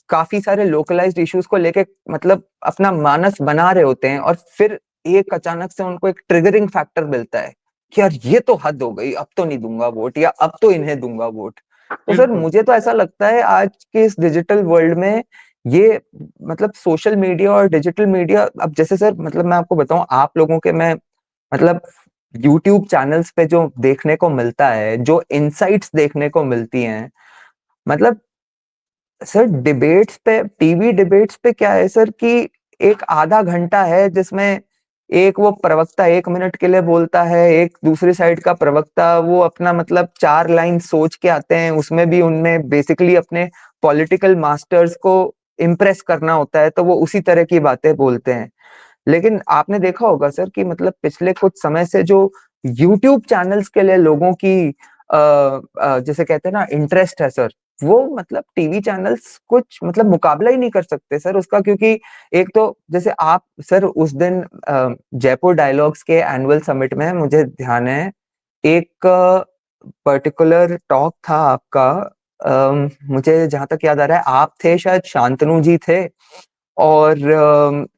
B: काफी सारे लोकलाइज्ड इश्यूज को लेके मतलब अपना मानस बना रहे होते हैं, और फिर एक अचानक से उनको एक ट्रिगरिंग फैक्टर मिलता है कि यार ये तो हद हो गई, अब तो नहीं दूंगा वोट, या अब तो इन्हें दूंगा वोट। तो सर
A: बिल्कुल।
B: मुझे तो ऐसा लगता है आज के इस डिजिटल वर्ल्ड में ये मतलब सोशल मीडिया और डिजिटल मीडिया, अब जैसे सर मतलब मैं आपको बताऊं, आप लोगों के मैं मतलब यूट्यूब चैनल्स पे जो देखने को मिलता है, जो इनसाइट्स देखने को मिलती हैं, मतलब सर डिबेट्स पे, टीवी डिबेट्स पे क्या है सर कि एक आधा घंटा है जिसमें एक वो प्रवक्ता 1 मिनट के लिए बोलता है, एक दूसरी साइड का प्रवक्ता वो अपना मतलब 4 लाइन सोच के आते हैं, उसमें भी उनमें बेसिकली अपने पॉलिटिकल मास्टर्स को इम्प्रेस करना होता है, तो वो उसी तरह की बातें बोलते हैं। लेकिन आपने देखा होगा सर कि मतलब पिछले कुछ समय से जो यूट्यूब चैनल्स के लिए लोगों की जैसे कहते हैं ना इंटरेस्ट है सर, वो मतलब टीवी चैनल्स कुछ मतलब मुकाबला ही नहीं कर सकते सर उसका, क्योंकि एक तो जैसे आप सर उस दिन जयपुर डायलॉग्स के एनुअल समिट में मुझे ध्यान है एक पर्टिकुलर टॉक था आपका, मुझे जहां तक याद आ रहा है आप थे शायद, शांतनु जी थे, और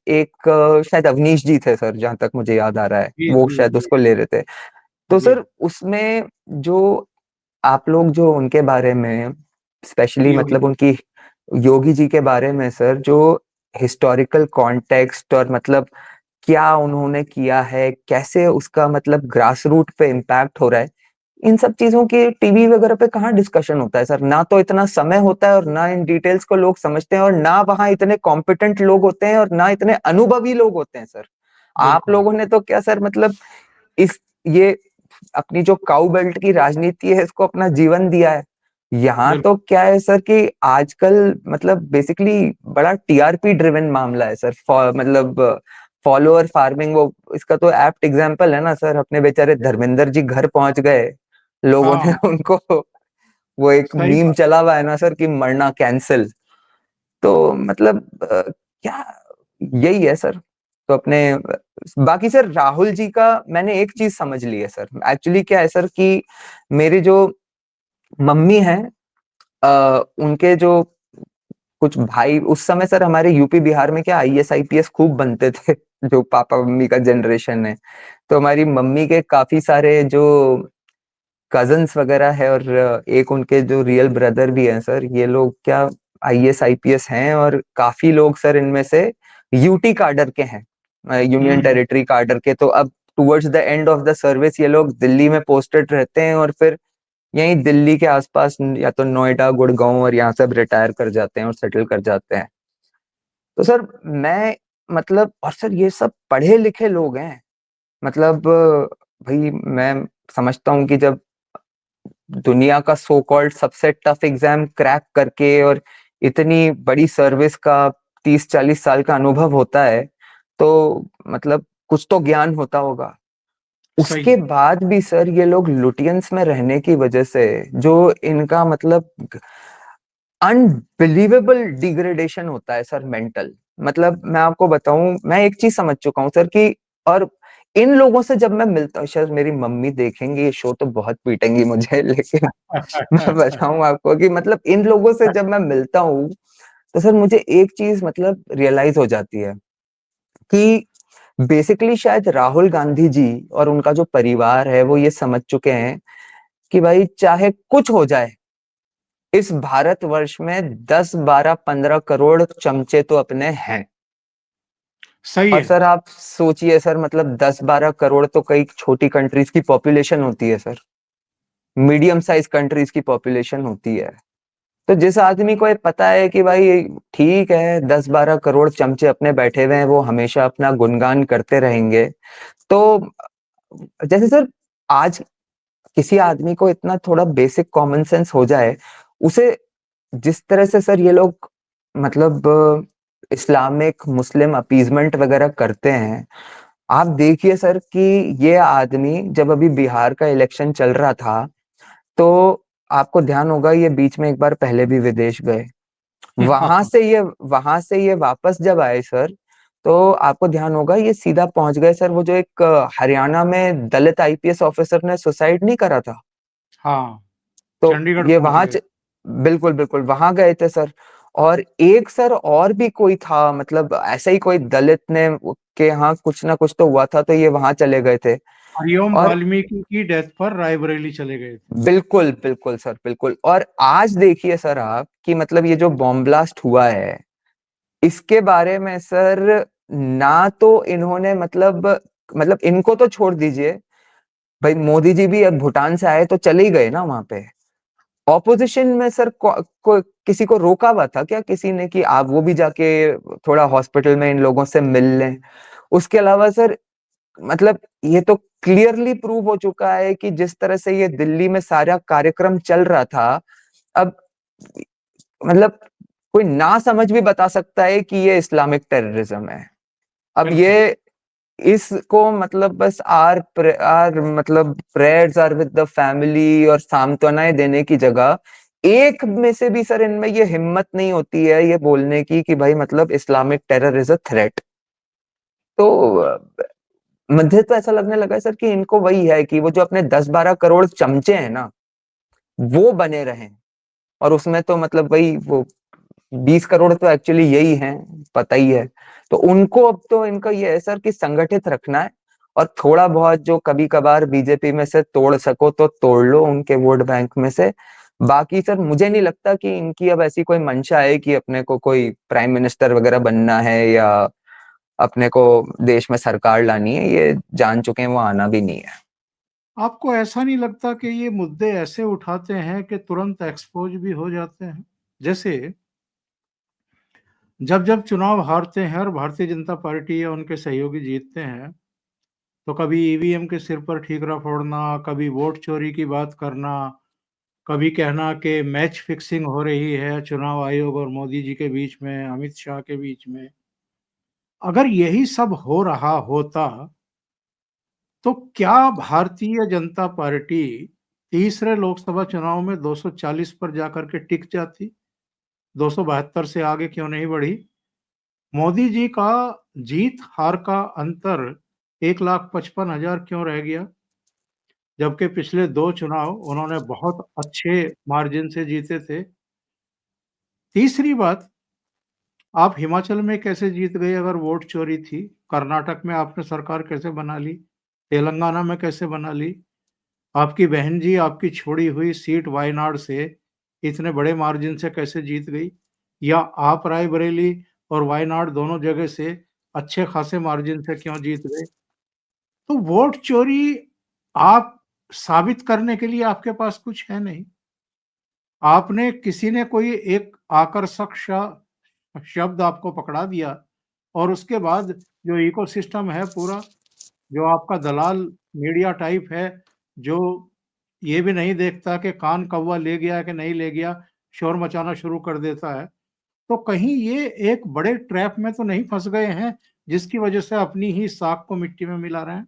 B: एक शायद अवनीश जी थे सर, जहां तक मुझे याद आ रहा है
A: जी,
B: वो
A: जी,
B: शायद
A: जी,
B: उसको ले रहे थे। तो
A: जी।
B: सर उसमें जो आप लोग जो उनके बारे में स्पेशली
A: योगी
B: मतलब
A: जी।
B: उनकी योगी जी के बारे में सर, जो हिस्टोरिकल कॉन्टेक्स्ट और मतलब क्या उन्होंने किया है, कैसे उसका मतलब ग्रास रूट पे इम्पैक्ट हो रहा है, इन सब चीजों की टीवी वगैरह पे कहाँ डिस्कशन होता है सर। ना तो इतना समय होता है और ना इन डिटेल्स को लोग समझते हैं, और ना वहाँ इतने कॉम्पिटेंट लोग होते हैं और ना इतने अनुभवी लोग होते हैं सर। आप
A: बिल्कुल।
B: लोगों ने तो क्या सर मतलब इस ये अपनी जो काउ बेल्ट की राजनीति है इसको अपना जीवन दिया है। यहाँ
A: बिल्कुल।
B: तो क्या है सर कि आजकल मतलब बेसिकली बड़ा टीआरपी ड्रिवन मामला है सर, मतलब फॉलोअर फार्मिंग, वो इसका तो एप्ट एग्जांपल है ना सर, अपने बेचारे धर्मेंद्र जी घर पहुंच गए, लोगों ने
A: हाँ,
B: उनको वो एक
A: सही
B: मीम
A: बात।
B: चला हुआ है ना सर कि मरना कैंसिल। तो मतलब क्या यही है सर। तो अपने बाकी सर राहुल जी का मैंने एक चीज समझ ली है सर, एक्चुअली क्या है सर कि मेरी जो मम्मी है, उनके जो कुछ भाई उस समय सर हमारे यूपी बिहार में क्या आईएएस आईपीएस खूब बनते थे जो पापा मम्मी का जनरेशन है। तो हमारी मम्मी के काफी सारे जो कजन्स वगैरह है, और एक उनके जो रियल ब्रदर भी हैं सर, ये लोग क्या आईएएस आईपीएस हैं, और काफी लोग सर इनमें से यूटी कार्डर के हैं, यूनियन
A: हम्म।
B: टेरिटरी कार्डर के। तो अब towards the end of the service ये लोग दिल्ली में पोस्टेड रहते हैं, और फिर यहीं दिल्ली के आसपास या तो नोएडा गुड़गांव और यहाँ सब रिटायर कर जाते हैं और सेटल कर जाते हैं। तो सर मैं मतलब, और सर ये सब पढ़े लिखे लोग हैं, मतलब भाई मैं समझता हूँ कि जब दुनिया का सो कॉल्ड सबसे टफ एग्जाम क्रैक करके और इतनी बड़ी सर्विस का 30-40 साल का अनुभव होता है, तो मतलब कुछ तो ज्ञान होता होगा।
A: सही
B: उसके
A: है।
B: बाद भी सर ये लोग लुटियंस में रहने की वजह से जो इनका मतलब अनबिलीवेबल डिग्रेडेशन होता है सर, मेंटल। मतलब मैं आपको बताऊं, मैं एक चीज समझ चुका हूं सर कि, और इन लोगों से जब मैं मिलता हूँ, शायद मेरी मम्मी देखेंगी ये शो तो बहुत पीटेंगी मुझे लेकिन मैं बताऊं आपको कि मतलब इन लोगों से जब मैं मिलता हूँ, तो सर मुझे एक चीज मतलब रियलाइज हो जाती है कि बेसिकली शायद राहुल गांधी जी और उनका जो परिवार है वो ये समझ चुके हैं कि भाई चाहे कुछ हो जाए, इस भारतवर्ष में 10, 12, 15 करोड़ चमचे तो अपने हैं।
A: सही
B: और
A: है।
B: सर आप सोचिए सर, मतलब 10, 12 करोड़ तो कई छोटी कंट्रीज की पॉपुलेशन होती है सर, मीडियम साइज कंट्रीज की पॉपुलेशन होती है। तो जिस आदमी को ये पता है कि भाई ठीक है, 10, 12 करोड़ चमचे अपने बैठे हुए हैं, वो हमेशा अपना गुणगान करते रहेंगे। तो जैसे सर, आज किसी आदमी को इतना थोड़ा बेसिक कॉमन सेंस हो जाए, उसे जिस तरह से सर ये लोग मतलब इस्लामिक मुस्लिम अपीजमेंट वगैरह करते हैं, आप देखिए सर कि ये आदमी जब अभी बिहार का इलेक्शन चल रहा था, तो आपको ध्यान होगा ये बीच में एक बार पहले भी विदेश गए। वहां से ये वापस जब आए सर, तो आपको ध्यान होगा ये सीधा पहुंच गए सर, वो जो एक हरियाणा में दलित आईपीएस ऑफिसर ने सुसाइड नहीं करा था,
A: हाँ,
B: तो
A: चंडीगढ़
B: ये
A: पहुंच गए।
B: बिल्कुल बिल्कुल वहां गए थे सर। और एक सर और भी कोई था, मतलब ऐसा ही कोई दलित ने के यहाँ कुछ ना कुछ तो हुआ था, तो ये वहां चले गए थे।
A: हरिओम
B: और
A: वाल्मीकि की डेथ पर रायबरेली चले गए थे।
B: बिल्कुल बिल्कुल सर, बिल्कुल। और आज देखिए सर आप कि मतलब ये जो बॉम्ब ब्लास्ट हुआ है, इसके बारे में सर ना तो इन्होंने मतलब इनको तो छोड़ दीजिए, भाई मोदी जी भी अब भूटान से आए तो चले ही गए ना वहां पे। ऑपोजिशन में सर किसी को रोका हुआ था क्या किसी ने कि आप वो भी जाके थोड़ा हॉस्पिटल में इन लोगों से मिल लें? उसके अलावा सर मतलब ये तो क्लियरली प्रूव हो चुका है कि जिस तरह से ये दिल्ली में सारा कार्यक्रम चल रहा था, अब मतलब कोई ना समझ भी बता सकता है कि ये इस्लामिक टेररिज्म है। अब ये
A: बिल्कुल।
B: इसको मतलब बस आर मतलब prayers are with the family और सांत्वनाएं देने की जगह, एक में से भी सर इनमें ये हिम्मत नहीं होती है ये बोलने की कि भाई मतलब Islamic terror is a threat. तो मुझे तो ऐसा लगने लगा है सर कि इनको वही है कि वो जो अपने 10, 12 करोड़ चमचे हैं ना, वो बने रहें। और उसमें तो मतलब वही वो 20 करोड़ तो एक्चुअली यही हैं, पता ही है। तो उनको अब तो इनका ये है सर कि संगठित रखना है, और थोड़ा बहुत जो कभी कभार बीजेपी में से तोड़ सको तो तोड़ लो उनके वोट बैंक में से। बाकी सर मुझे नहीं लगता कि इनकी अब ऐसी कोई मंशा है कि अपने को कोई प्राइम मिनिस्टर वगैरह बनना है या अपने को देश में सरकार लानी है, ये जान चुके हैं वो आना भी नहीं है।
A: आपको ऐसा नहीं लगता कि ये मुद्दे ऐसे उठाते हैं कि तुरंत एक्सपोज भी हो जाते हैं? जैसे जब जब चुनाव हारते हैं और भारतीय जनता पार्टी या उनके सहयोगी जीतते हैं, तो कभी ईवीएम के सिर पर ठीकरा फोड़ना, कभी वोट चोरी की बात करना, कभी कहना कि मैच फिक्सिंग हो रही है चुनाव आयोग और मोदी जी के बीच में, अमित शाह के बीच में। अगर यही सब हो रहा होता, तो क्या भारतीय जनता पार्टी तीसरे लोकसभा चुनाव में 240 पर जाकर के टिक जाती? 272 से आगे क्यों नहीं बढ़ी? मोदी जी का जीत हार का अंतर 1,55,000 क्यों रह गया? जबकि पिछले 2 चुनाव उन्होंने बहुत अच्छे मार्जिन से जीते थे। तीसरी बात, आप हिमाचल में कैसे जीत गए अगर वोट चोरी थी? कर्नाटक में आपने सरकार कैसे बना ली? तेलंगाना में कैसे बना ली? आपकी बहन जी आपकी छोड़ी हुई सीट वायनाड से इतने बड़े मार्जिन से कैसे जीत गई? या आप रायबरेली और वायनाड दोनों जगह से अच्छे खासे मार्जिन से क्यों जीत गए? तो वोट चोरी आप साबित करने के लिए आपके पास कुछ है नहीं। आपने किसी ने कोई एक आकर्षक शब्द आपको पकड़ा दिया और उसके बाद जो इकोसिस्टम है पूरा, जो आपका दलाल मीडिया टाइप है, जो ये भी नहीं देखता कि कान कौवा ले गया कि नहीं ले गया, शोर मचाना शुरू कर देता है। तो कहीं ये एक बड़े ट्रैप में तो नहीं फँस गए हैं, जिसकी वजह से अपनी ही साख को मिट्टी में मिला रहे हैं?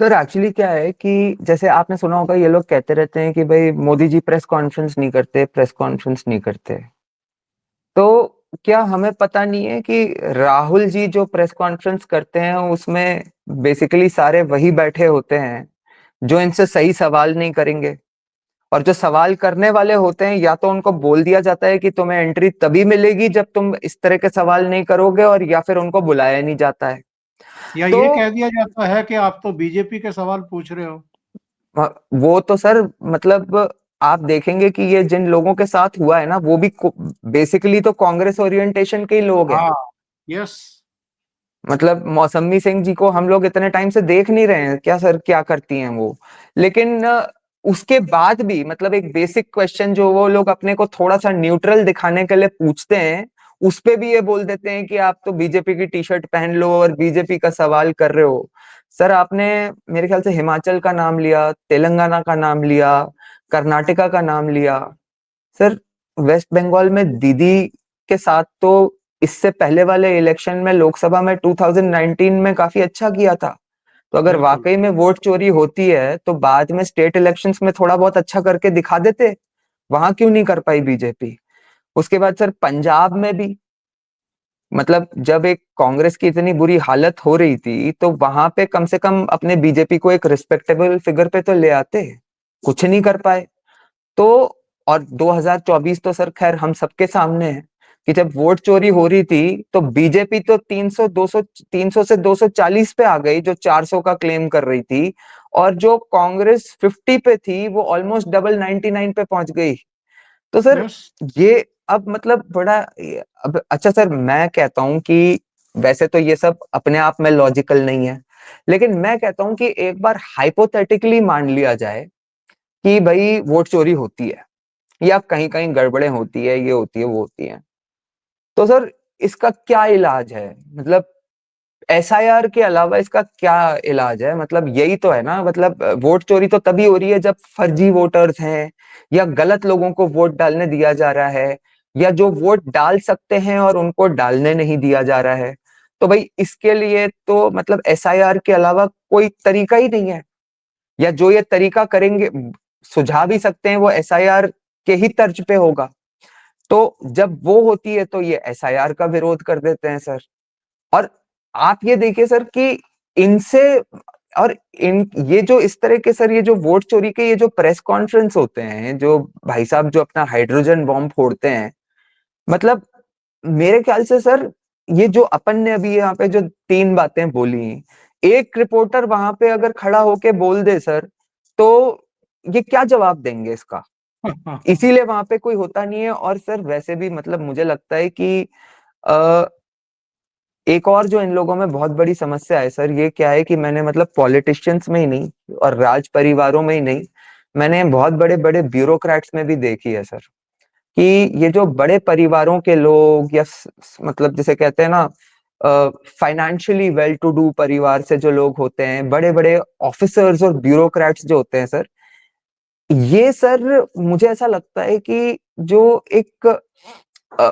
B: सर एक्चुअली क्या है कि जैसे आपने सुना होगा, ये लोग कहते रहते हैं कि भाई मोदी जी प्रेस कॉन्फ्रेंस नहीं करते, प्रेस कॉन्फ्रेंस नहीं करते। तो क्या हमें पता नहीं है कि राहुल जी जो प्रेस कॉन्फ्रेंस करते हैं उसमें बेसिकली सारे वही बैठे होते हैं जो इनसे सही सवाल नहीं करेंगे, और जो सवाल करने वाले होते हैं या तो उनको बोल दिया जाता है कि तुम्हें एंट्री तभी मिलेगी जब तुम इस तरह के सवाल नहीं करोगे, और या फिर उनको बुलाया नहीं जाता है।
A: या
B: तो
A: ये कह दिया जाता है कि आप तो बीजेपी के सवाल पूछ रहे हो?
B: वो तो सर मतलब आप देखेंगे कि ये जिन लोगों के साथ हुआ है ना, वो भी बेसिकली तो कांग्रेस ओरिएंटेशन के ही लोग हैं।
A: हाँ, यस।
B: मतलब मौसमी सिंह जी को हम लोग इतने टाइम से देख नहीं रहे हैं क्या सर, क्या करती हैं वो। लेकिन उसके बाद भी मतलब एक बेसिक क्वेश्चन जो वो लोग अपने को थोड़ा सा न्यूट्रल दिखाने के लिए पूछते हैं, उस पे भी ये बोल देते हैं कि आप तो बीजेपी की टी शर्ट पहन लो और बीजेपी का सवाल कर रहे हो। सर आपने मेरे ख्याल से हिमाचल का नाम लिया, तेलंगाना का नाम लिया, कर्नाटका का नाम लिया। सर वेस्ट बंगाल में दीदी के साथ तो इससे पहले वाले इलेक्शन में लोकसभा में 2019 में काफी अच्छा किया था। तो अगर
A: बिल्कुल।
B: वाकई में वोट चोरी होती है तो बाद में स्टेट इलेक्शंस में थोड़ा बहुत अच्छा करके दिखा देते। वहां क्यों नहीं कर पाई बीजेपी? उसके बाद सर पंजाब में भी मतलब जब एक कांग्रेस की इतनी बुरी हालत हो रही थी तो वहां पे कम से कम अपने बीजेपी को एक रिस्पेक्टेबल फिगर पे तो ले आते, कुछ नहीं कर पाए। तो और 2024 तो सर खैर हम सबके सामने है कि जब वोट चोरी हो रही थी तो बीजेपी तो 300 200 300 से 240 पे आ गई जो 400 का क्लेम कर रही थी, और जो कांग्रेस 50 पे थी वो ऑलमोस्ट डबल 99 पे पहुंच गई। तो सर
A: यस।
B: ये अब मतलब बड़ा अब अच्छा सर मैं कहता हूं कि वैसे तो ये सब अपने आप में लॉजिकल नहीं है, लेकिन मैं कहता हूं कि एक बार हाइपोथेटिकली मान लिया जाए कि भाई वोट चोरी होती है या कहीं कहीं गड़बड़े होती है, ये होती है वो होती है, तो सर इसका क्या इलाज है? मतलब एसआईआर के अलावा इसका क्या इलाज है? मतलब यही तो है ना, मतलब वोट चोरी तो तभी हो रही है जब फर्जी वोटर्स हैं या गलत लोगों को वोट डालने दिया जा रहा है, या जो वोट डाल सकते हैं और उनको डालने नहीं दिया जा रहा है। तो भाई इसके लिए तो मतलब एसआईआर के अलावा कोई तरीका ही नहीं है, या जो ये तरीका करेंगे सुझा भी सकते हैं वो एसआईआर के ही तर्ज पे होगा। तो जब वो होती है तो ये एसआईआर का विरोध कर देते हैं सर। और आप ये देखिए सर कि इनसे और इन ये जो इस तरह के सर ये जो वोट चोरी के ये जो प्रेस कॉन्फ्रेंस होते हैं, जो भाई साहब जो अपना हाइड्रोजन बॉम्ब फोड़ते हैं, मतलब मेरे ख्याल से सर ये जो अपन ने अभी यहाँ पे जो तीन बातें बोली, एक रिपोर्टर वहां पे अगर खड़ा होके बोल दे सर, तो ये क्या जवाब देंगे इसका? इसीलिए वहां पे कोई होता नहीं है। और सर वैसे भी मतलब मुझे लगता है कि आ, एक और जो इन लोगों में बहुत बड़ी समस्या है सर, ये क्या है कि मैंने मतलब पॉलिटिशियंस में ही नहीं और राज परिवारों में ही नहीं, मैंने बहुत बड़े बड़े ब्यूरोक्रेट्स में भी देखी है सर, कि ये जो बड़े परिवारों के लोग या मतलब जिसे कहते हैं ना फाइनेंशियली वेल टू डू परिवार से जो लोग होते हैं, बड़े बड़े ऑफिसर्स और ब्यूरोक्रेट्स जो होते हैं सर, ये सर मुझे ऐसा लगता है कि जो एक अ,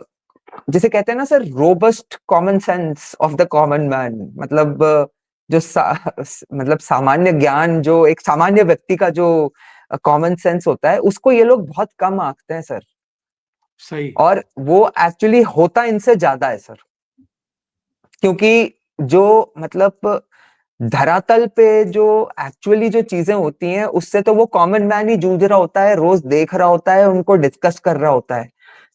B: जिसे कहते हैं ना sir robust common sense of the common man, मतलब जो मतलब सामान्य ज्ञान जो एक सामान्य व्यक्ति का जो कॉमन सेंस होता है उसको ये लोग बहुत कम आंकते हैं सर।
A: सही।
B: और वो एक्चुअली होता इनसे ज्यादा है सर, क्योंकि जो मतलब धरातल पे जो एक्चुअली जो चीजें होती हैं उससे तो वो कॉमन मैन ही जूझ रहा होता है, रोज देख रहा होता है, उनको डिस्कस कर रहा होता है।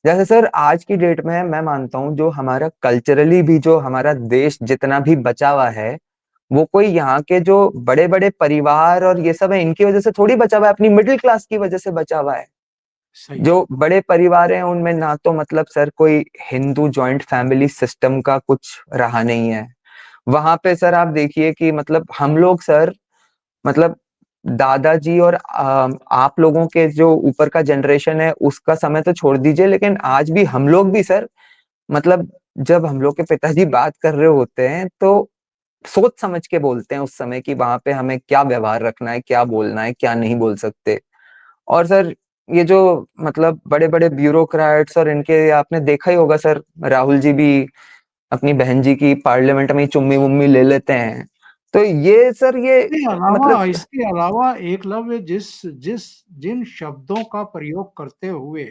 B: जैसे सर आज की डेट में मैं मानता हूँ जो हमारा कल्चरली भी जो हमारा देश जितना भी बचा हुआ है, वो कोई यहाँ के जो बड़े बड़े परिवार और ये सब है इनकी वजह से थोड़ी बचा हुआ है, अपनी मिडिल क्लास की वजह से बचा हुआ है।
A: सही।
B: जो बड़े परिवार हैं उनमें ना तो मतलब सर कोई हिंदू जॉइंट फैमिली सिस्टम का कुछ रहा नहीं है। वहां पे सर आप देखिए कि मतलब हम लोग सर मतलब दादाजी और आप लोगों के जो ऊपर का जनरेशन है उसका समय तो छोड़ दीजिए, लेकिन आज भी हम लोग भी सर मतलब जब हम लोग के पिताजी बात कर रहे होते हैं तो सोच समझ के बोलते हैं उस समय कि वहां पे हमें क्या व्यवहार रखना है, क्या बोलना है, क्या नहीं बोल सकते। और सर ये जो मतलब बड़े बड़े ब्यूरोक्रेट्स और इनके, आपने देखा ही होगा सर, राहुल जी भी अपनी बहन जी की पार्लियामेंट में चुम्मी मुम्मी ले लेते हैं। तो ये सर ये मतलब
A: इसके अलावा एकलव्य जिस जिस जिन शब्दों का प्रयोग करते हुए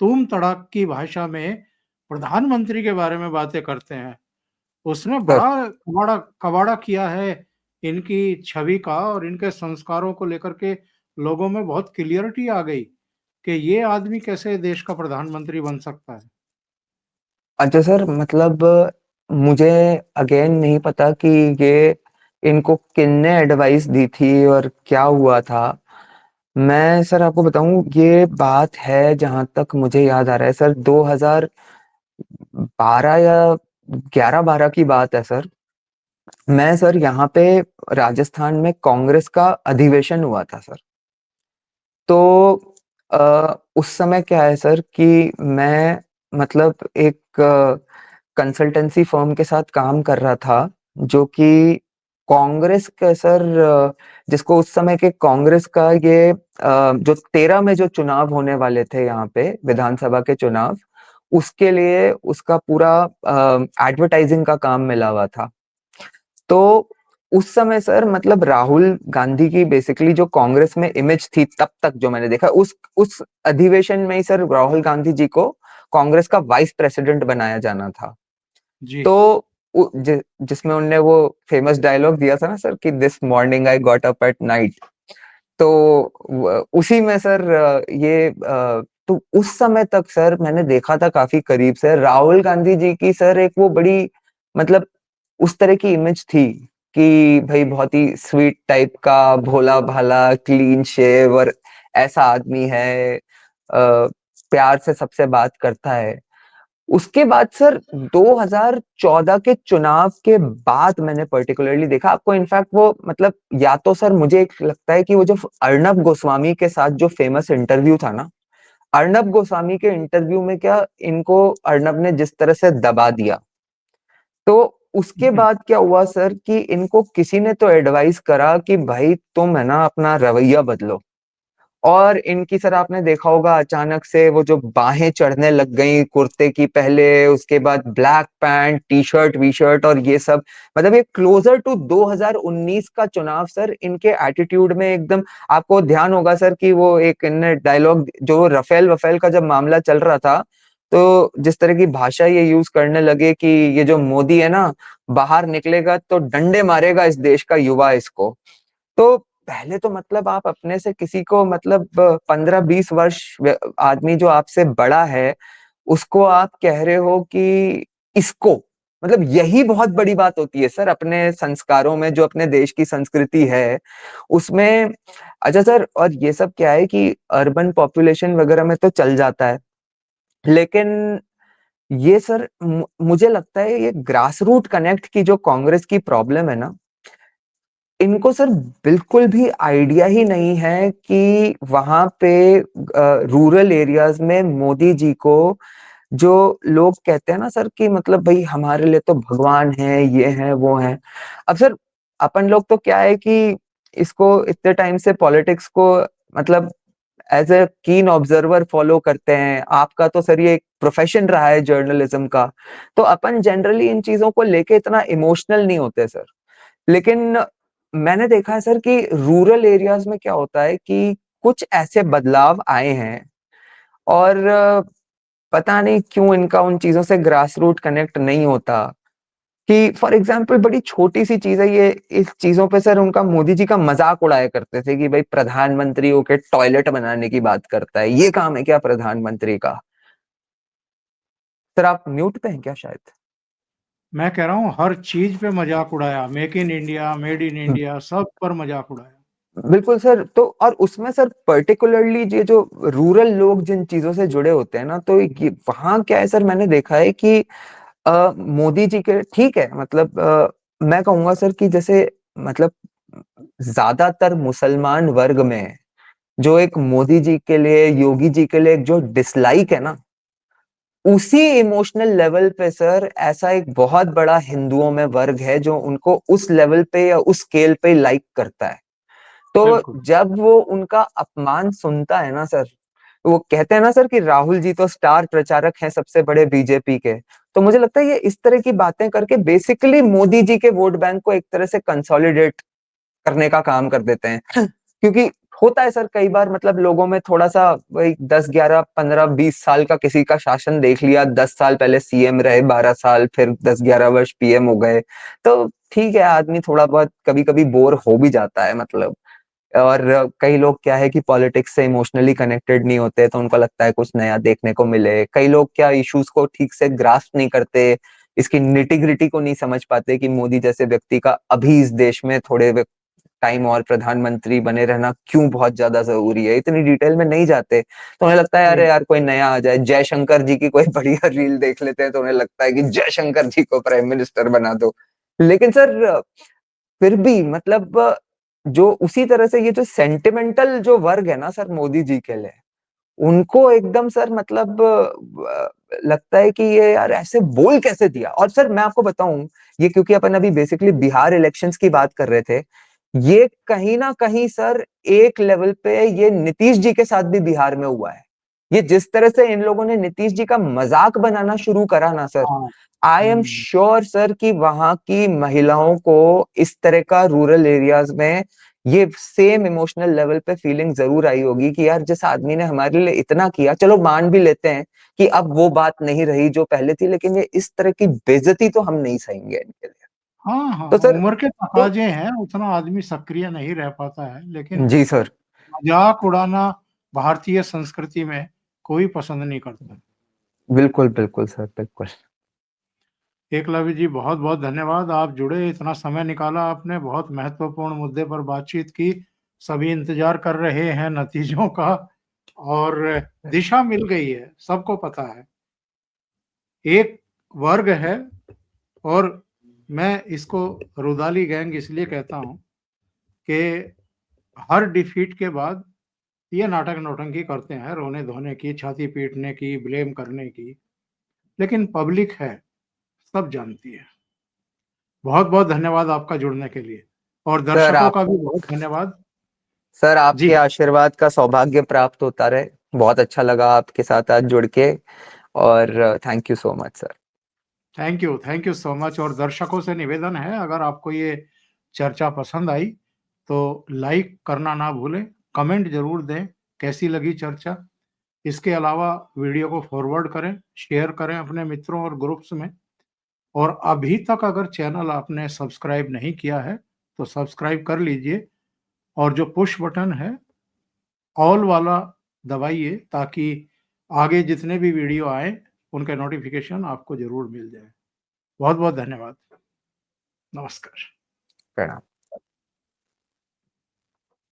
A: तुम तड़ाक की भाषा में प्रधानमंत्री के बारे में बातें करते हैं, उसने
B: सर
A: बड़ा कबाड़ा कबाड़ा किया है इनकी छवि का, और इनके संस्कारों को लेकर के लोगों में बहुत क्लियरिटी आ गई कि ये आदमी कैसे देश का प्रधानमंत्री बन सकता है।
B: अच्छा सर, मतलब मुझे अगेन नहीं पता कि ये इनको किनने एडवाइस दी थी और क्या हुआ था। मैं सर आपको बताऊं, ये बात है जहां तक मुझे याद आ रहा है सर, 2012 या 11-12 की बात है सर। मैं सर यहाँ पे राजस्थान में कांग्रेस का अधिवेशन हुआ था सर। तो उस समय क्या है सर कि मैं मतलब एक कंसल्टेंसी फर्म के साथ काम कर रहा था, जो कि कांग्रेस के सर, जिसको उस समय के कांग्रेस का ये जो 13 में जो चुनाव होने वाले थे यहाँ पे विधानसभा के चुनाव, उसके लिए उसका पूरा एडवर्टाइजिंग का काम मिला हुआ था। तो उस समय सर मतलब राहुल गांधी की बेसिकली जो कांग्रेस में इमेज थी तब तक जो मैंने देखा, उस अधिवेशन में ही सर राहुल गांधी जी को कांग्रेस का वाइस प्रेसिडेंट बनाया जाना था।
A: जी।
B: तो जिसमें उनने वो फेमस डायलॉग दिया था ना सर कि this morning I got up at night. तो उसी में सर तो उस समय तक सर मैंने देखा था काफी करीब से राहुल गांधी जी की सर एक वो बड़ी मतलब उस तरह की इमेज थी कि भाई बहुत ही स्वीट टाइप का, भोला भाला, क्लीन शेव और ऐसा आदमी है, प्यार से सबसे बात करता है। उसके बाद सर 2014 के चुनाव के बाद मैंने पर्टिकुलरली देखा आपको, इनफैक्ट वो मतलब या तो सर मुझे एक लगता है कि वो जो अर्नब गोस्वामी के साथ जो फेमस इंटरव्यू था ना, अर्नब गोस्वामी के इंटरव्यू में क्या इनको अर्नब ने जिस तरह से दबा दिया, तो उसके
A: हम्म।
B: बाद क्या हुआ सर कि इनको किसी ने तो एडवाइस करा कि भाई तुम है ना अपना रवैया बदलो। और इनकी सर आपने देखा होगा अचानक से वो जो बाहें चढ़ने लग गई कुर्ते की पहले, उसके बाद black pant, T shirt, V shirt और ये सब, मतलब ये क्लोजर टू 2019 का चुनाव सर इनके एटीट्यूड में एकदम। आपको ध्यान होगा सर कि वो एक इनने डायलॉग जो रफेल वफेल का जब मामला चल रहा था, तो जिस तरह की भाषा ये यूज करने लगे कि ये जो मोदी है ना, बाहर निकलेगा तो डंडे मारेगा इस देश का युवा इसको। तो पहले तो मतलब आप अपने से किसी को मतलब 15-20 वर्ष आदमी जो आपसे बड़ा है उसको आप कह रहे हो कि इसको, मतलब यही बहुत बड़ी बात होती है सर अपने संस्कारों में, जो अपने देश की संस्कृति है उसमें। अच्छा सर, और ये सब क्या है कि अर्बन पॉपुलेशन वगैरह में तो चल जाता है, लेकिन ये सर मुझे लगता है ये ग्रास रूट कनेक्ट की जो कांग्रेस की प्रॉब्लम है ना, इनको सर बिल्कुल भी आइडिया ही नहीं है कि वहां पे रूरल एरियाज में मोदी जी को जो लोग कहते हैं ना सर कि मतलब भाई हमारे लिए तो भगवान है, ये है वो है। अब सर अपन लोग तो क्या है कि इसको इतने टाइम से पॉलिटिक्स को मतलब एज ए कीन ऑब्जर्वर फॉलो करते हैं, आपका तो सर ये एक प्रोफेशन रहा है जर्नलिज्म का, तो अपन जनरली इन चीजों को लेके इतना इमोशनल नहीं होते सर। लेकिन मैंने देखा है सर कि रूरल एरियाज में क्या होता है कि कुछ ऐसे बदलाव आए हैं, और पता नहीं क्यों इनका उन चीजों से ग्रास रूट कनेक्ट नहीं होता। कि फॉर एग्जाम्पल बड़ी छोटी सी चीज है ये, इस चीजों पे सर उनका मोदी जी का मजाक उड़ाया करते थे कि भाई प्रधानमंत्री होके टॉयलेट बनाने की बात करता है, ये काम है क्या प्रधानमंत्री का। सर आप म्यूट पे हैं क्या शायद।
A: मैं कह रहा हूँ हर चीज पे मजाक उड़ाया, make in India, made in India, सब पर मजाक उड़ाया।
B: बिल्कुल सर। तो और उसमें सर पर्टिकुलरली ये जो रूरल लोग जिन चीजों से जुड़े होते हैं ना, तो ये वहां क्या है सर, मैंने देखा है कि मोदी जी के ठीक है मतलब मैं कहूंगा सर कि जैसे मतलब ज्यादातर मुसलमान वर्ग में जो एक मोदी जी के लिए, योगी जी के लिए एक जो डिसलाइक है ना, उसी इमोशनल लेवल पे सर ऐसा एक बहुत बड़ा हिंदुओं में वर्ग है जो उनको उस लेवल पे या उस स्केल पे लाइक करता है। तो
A: बिल्कुल।
B: जब वो उनका अपमान सुनता है ना सर, वो कहते हैं ना सर कि राहुल जी तो स्टार प्रचारक हैं सबसे बड़े बीजेपी के। तो मुझे लगता है ये इस तरह की बातें करके बेसिकली मोदी जी के वोट बैंक को एक तरह से कंसोलिडेट करने का काम कर देते हैं। क्योंकि होता है सर कई बार, मतलब लोगों में थोड़ा सा वही 10 11 15 20 साल का किसी का शासन देख लिया, 10 साल पहले सीएम रहे, 12 साल, फिर 10 11 वर्ष पीएम हो गए, तो ठीक है आदमी थोड़ा बहुत कभी कभी बोर हो भी जाता है, मतलब। और कई लोग क्या है कि पॉलिटिक्स से इमोशनली कनेक्टेड नहीं होते, तो उनको लगता है कुछ नया देखने को मिले। कई लोग क्या इश्यूज को ठीक से ग्रास्प नहीं करते, इसकी निटिग्रिटी को नहीं समझ पाते कि मोदी जैसे व्यक्ति का अभी इस देश में थोड़े टाइम और प्रधानमंत्री बने रहना क्यों बहुत ज्यादा जरूरी है, इतनी डिटेल में नहीं जाते। तो उन्हें लगता है अरे यार कोई नया आ जाए, जयशंकर जी की कोई बढ़िया रील देख लेते हैं तो उन्हें लगता है कि जयशंकर जी को प्राइम मिनिस्टर बना दो। लेकिन सर फिर भी मतलब जो उसी तरह से ये जो सेंटिमेंटल जो वर्ग है ना सर मोदी जी के लिए, उनको एकदम सर मतलब लगता है कि ये यार ऐसे बोल कैसे दिया। और सर मैं आपको बताऊं, ये क्योंकि अपन अभी बेसिकली बिहार इलेक्शंस की बात कर रहे थे, ये कहीं ना कहीं सर एक लेवल पे ये नीतीश जी के साथ भी बिहार में हुआ है। ये जिस तरह से इन लोगों ने नीतीश जी का मजाक बनाना शुरू करा ना सर,
A: हाँ।
B: आई एम श्योर सर कि वहां की महिलाओं को इस तरह का रूरल एरियाज में ये सेम इमोशनल लेवल पे फीलिंग जरूर आई होगी कि यार जिस आदमी ने हमारे लिए इतना किया, चलो मान भी लेते हैं कि अब वो बात नहीं रही जो पहले थी, लेकिन ये इस तरह की बेइज्जती तो हम नहीं सहेंगे इनके लिए।
A: हाँ, हाँ,
B: तो सर
A: उम्र के
B: तो
A: तकाज़े हैं, उतना आदमी सक्रिय नहीं रह पाता है, लेकिन
B: जी सर,
A: मज़ाक उड़ाना भारतीय संस्कृति में कोई पसंद नहीं करता।
B: बिल्कुल बिल्कुल सर, बिल्कुल।
A: एकलव्य जी, बहुत-बहुत धन्यवाद। आप जुड़े, इतना समय निकाला आपने, बहुत महत्वपूर्ण मुद्दे पर बातचीत की। सभी इंतज़ार कर रहे हैं नतीजों का और दिशा मिल गई है, सबको पता है। एक वर्ग है और मैं इसको रुदाली गैंग इसलिए कहता हूँ कि हर डिफीट के बाद ये नाटक नौटंकी करते हैं, रोने-धोने की, छाती पीटने की, ब्लेम करने की, लेकिन पब्लिक है, सब जानती है। बहुत-बहुत धन्यवाद आपका जुड़ने के लिए और
B: सर
A: दर्शकों
B: आप
A: का भी बहुत धन्यवाद।
B: सर आपके
A: जी,
B: आशीर्वाद का सौभाग्य प्राप्त होता रहे। बहुत अच्छा लगा आपके साथ आज जुड़ के, और thank you so much sir.
A: Thank you so much और दर्शकों से निवेदन है, अगर आपको ये चर्चा पसंद आई, तो लाइक करना ना भूलें, कमेंट ज़रूर दें, कैसी लगी चर्चा। इसके अलावा वीडियो को फॉरवर्ड करें, शेयर करें अपने मित्रों और ग्रुप्स में और अभी तक अगर चैनल आपने सब्सक्राइब नहीं किया है, तो सब्सक्राइब कर लीजिए और जो पुश बटन है, ऑल वाला दबाइए ताकि आगे जितने भी वीडियो आएँ, उनके नोटिफ़िकेशन आपको ज़रूर मिल जाएँ। बहुत-बहुत धन्यवाद। नमस्कार।
B: प्रणाम।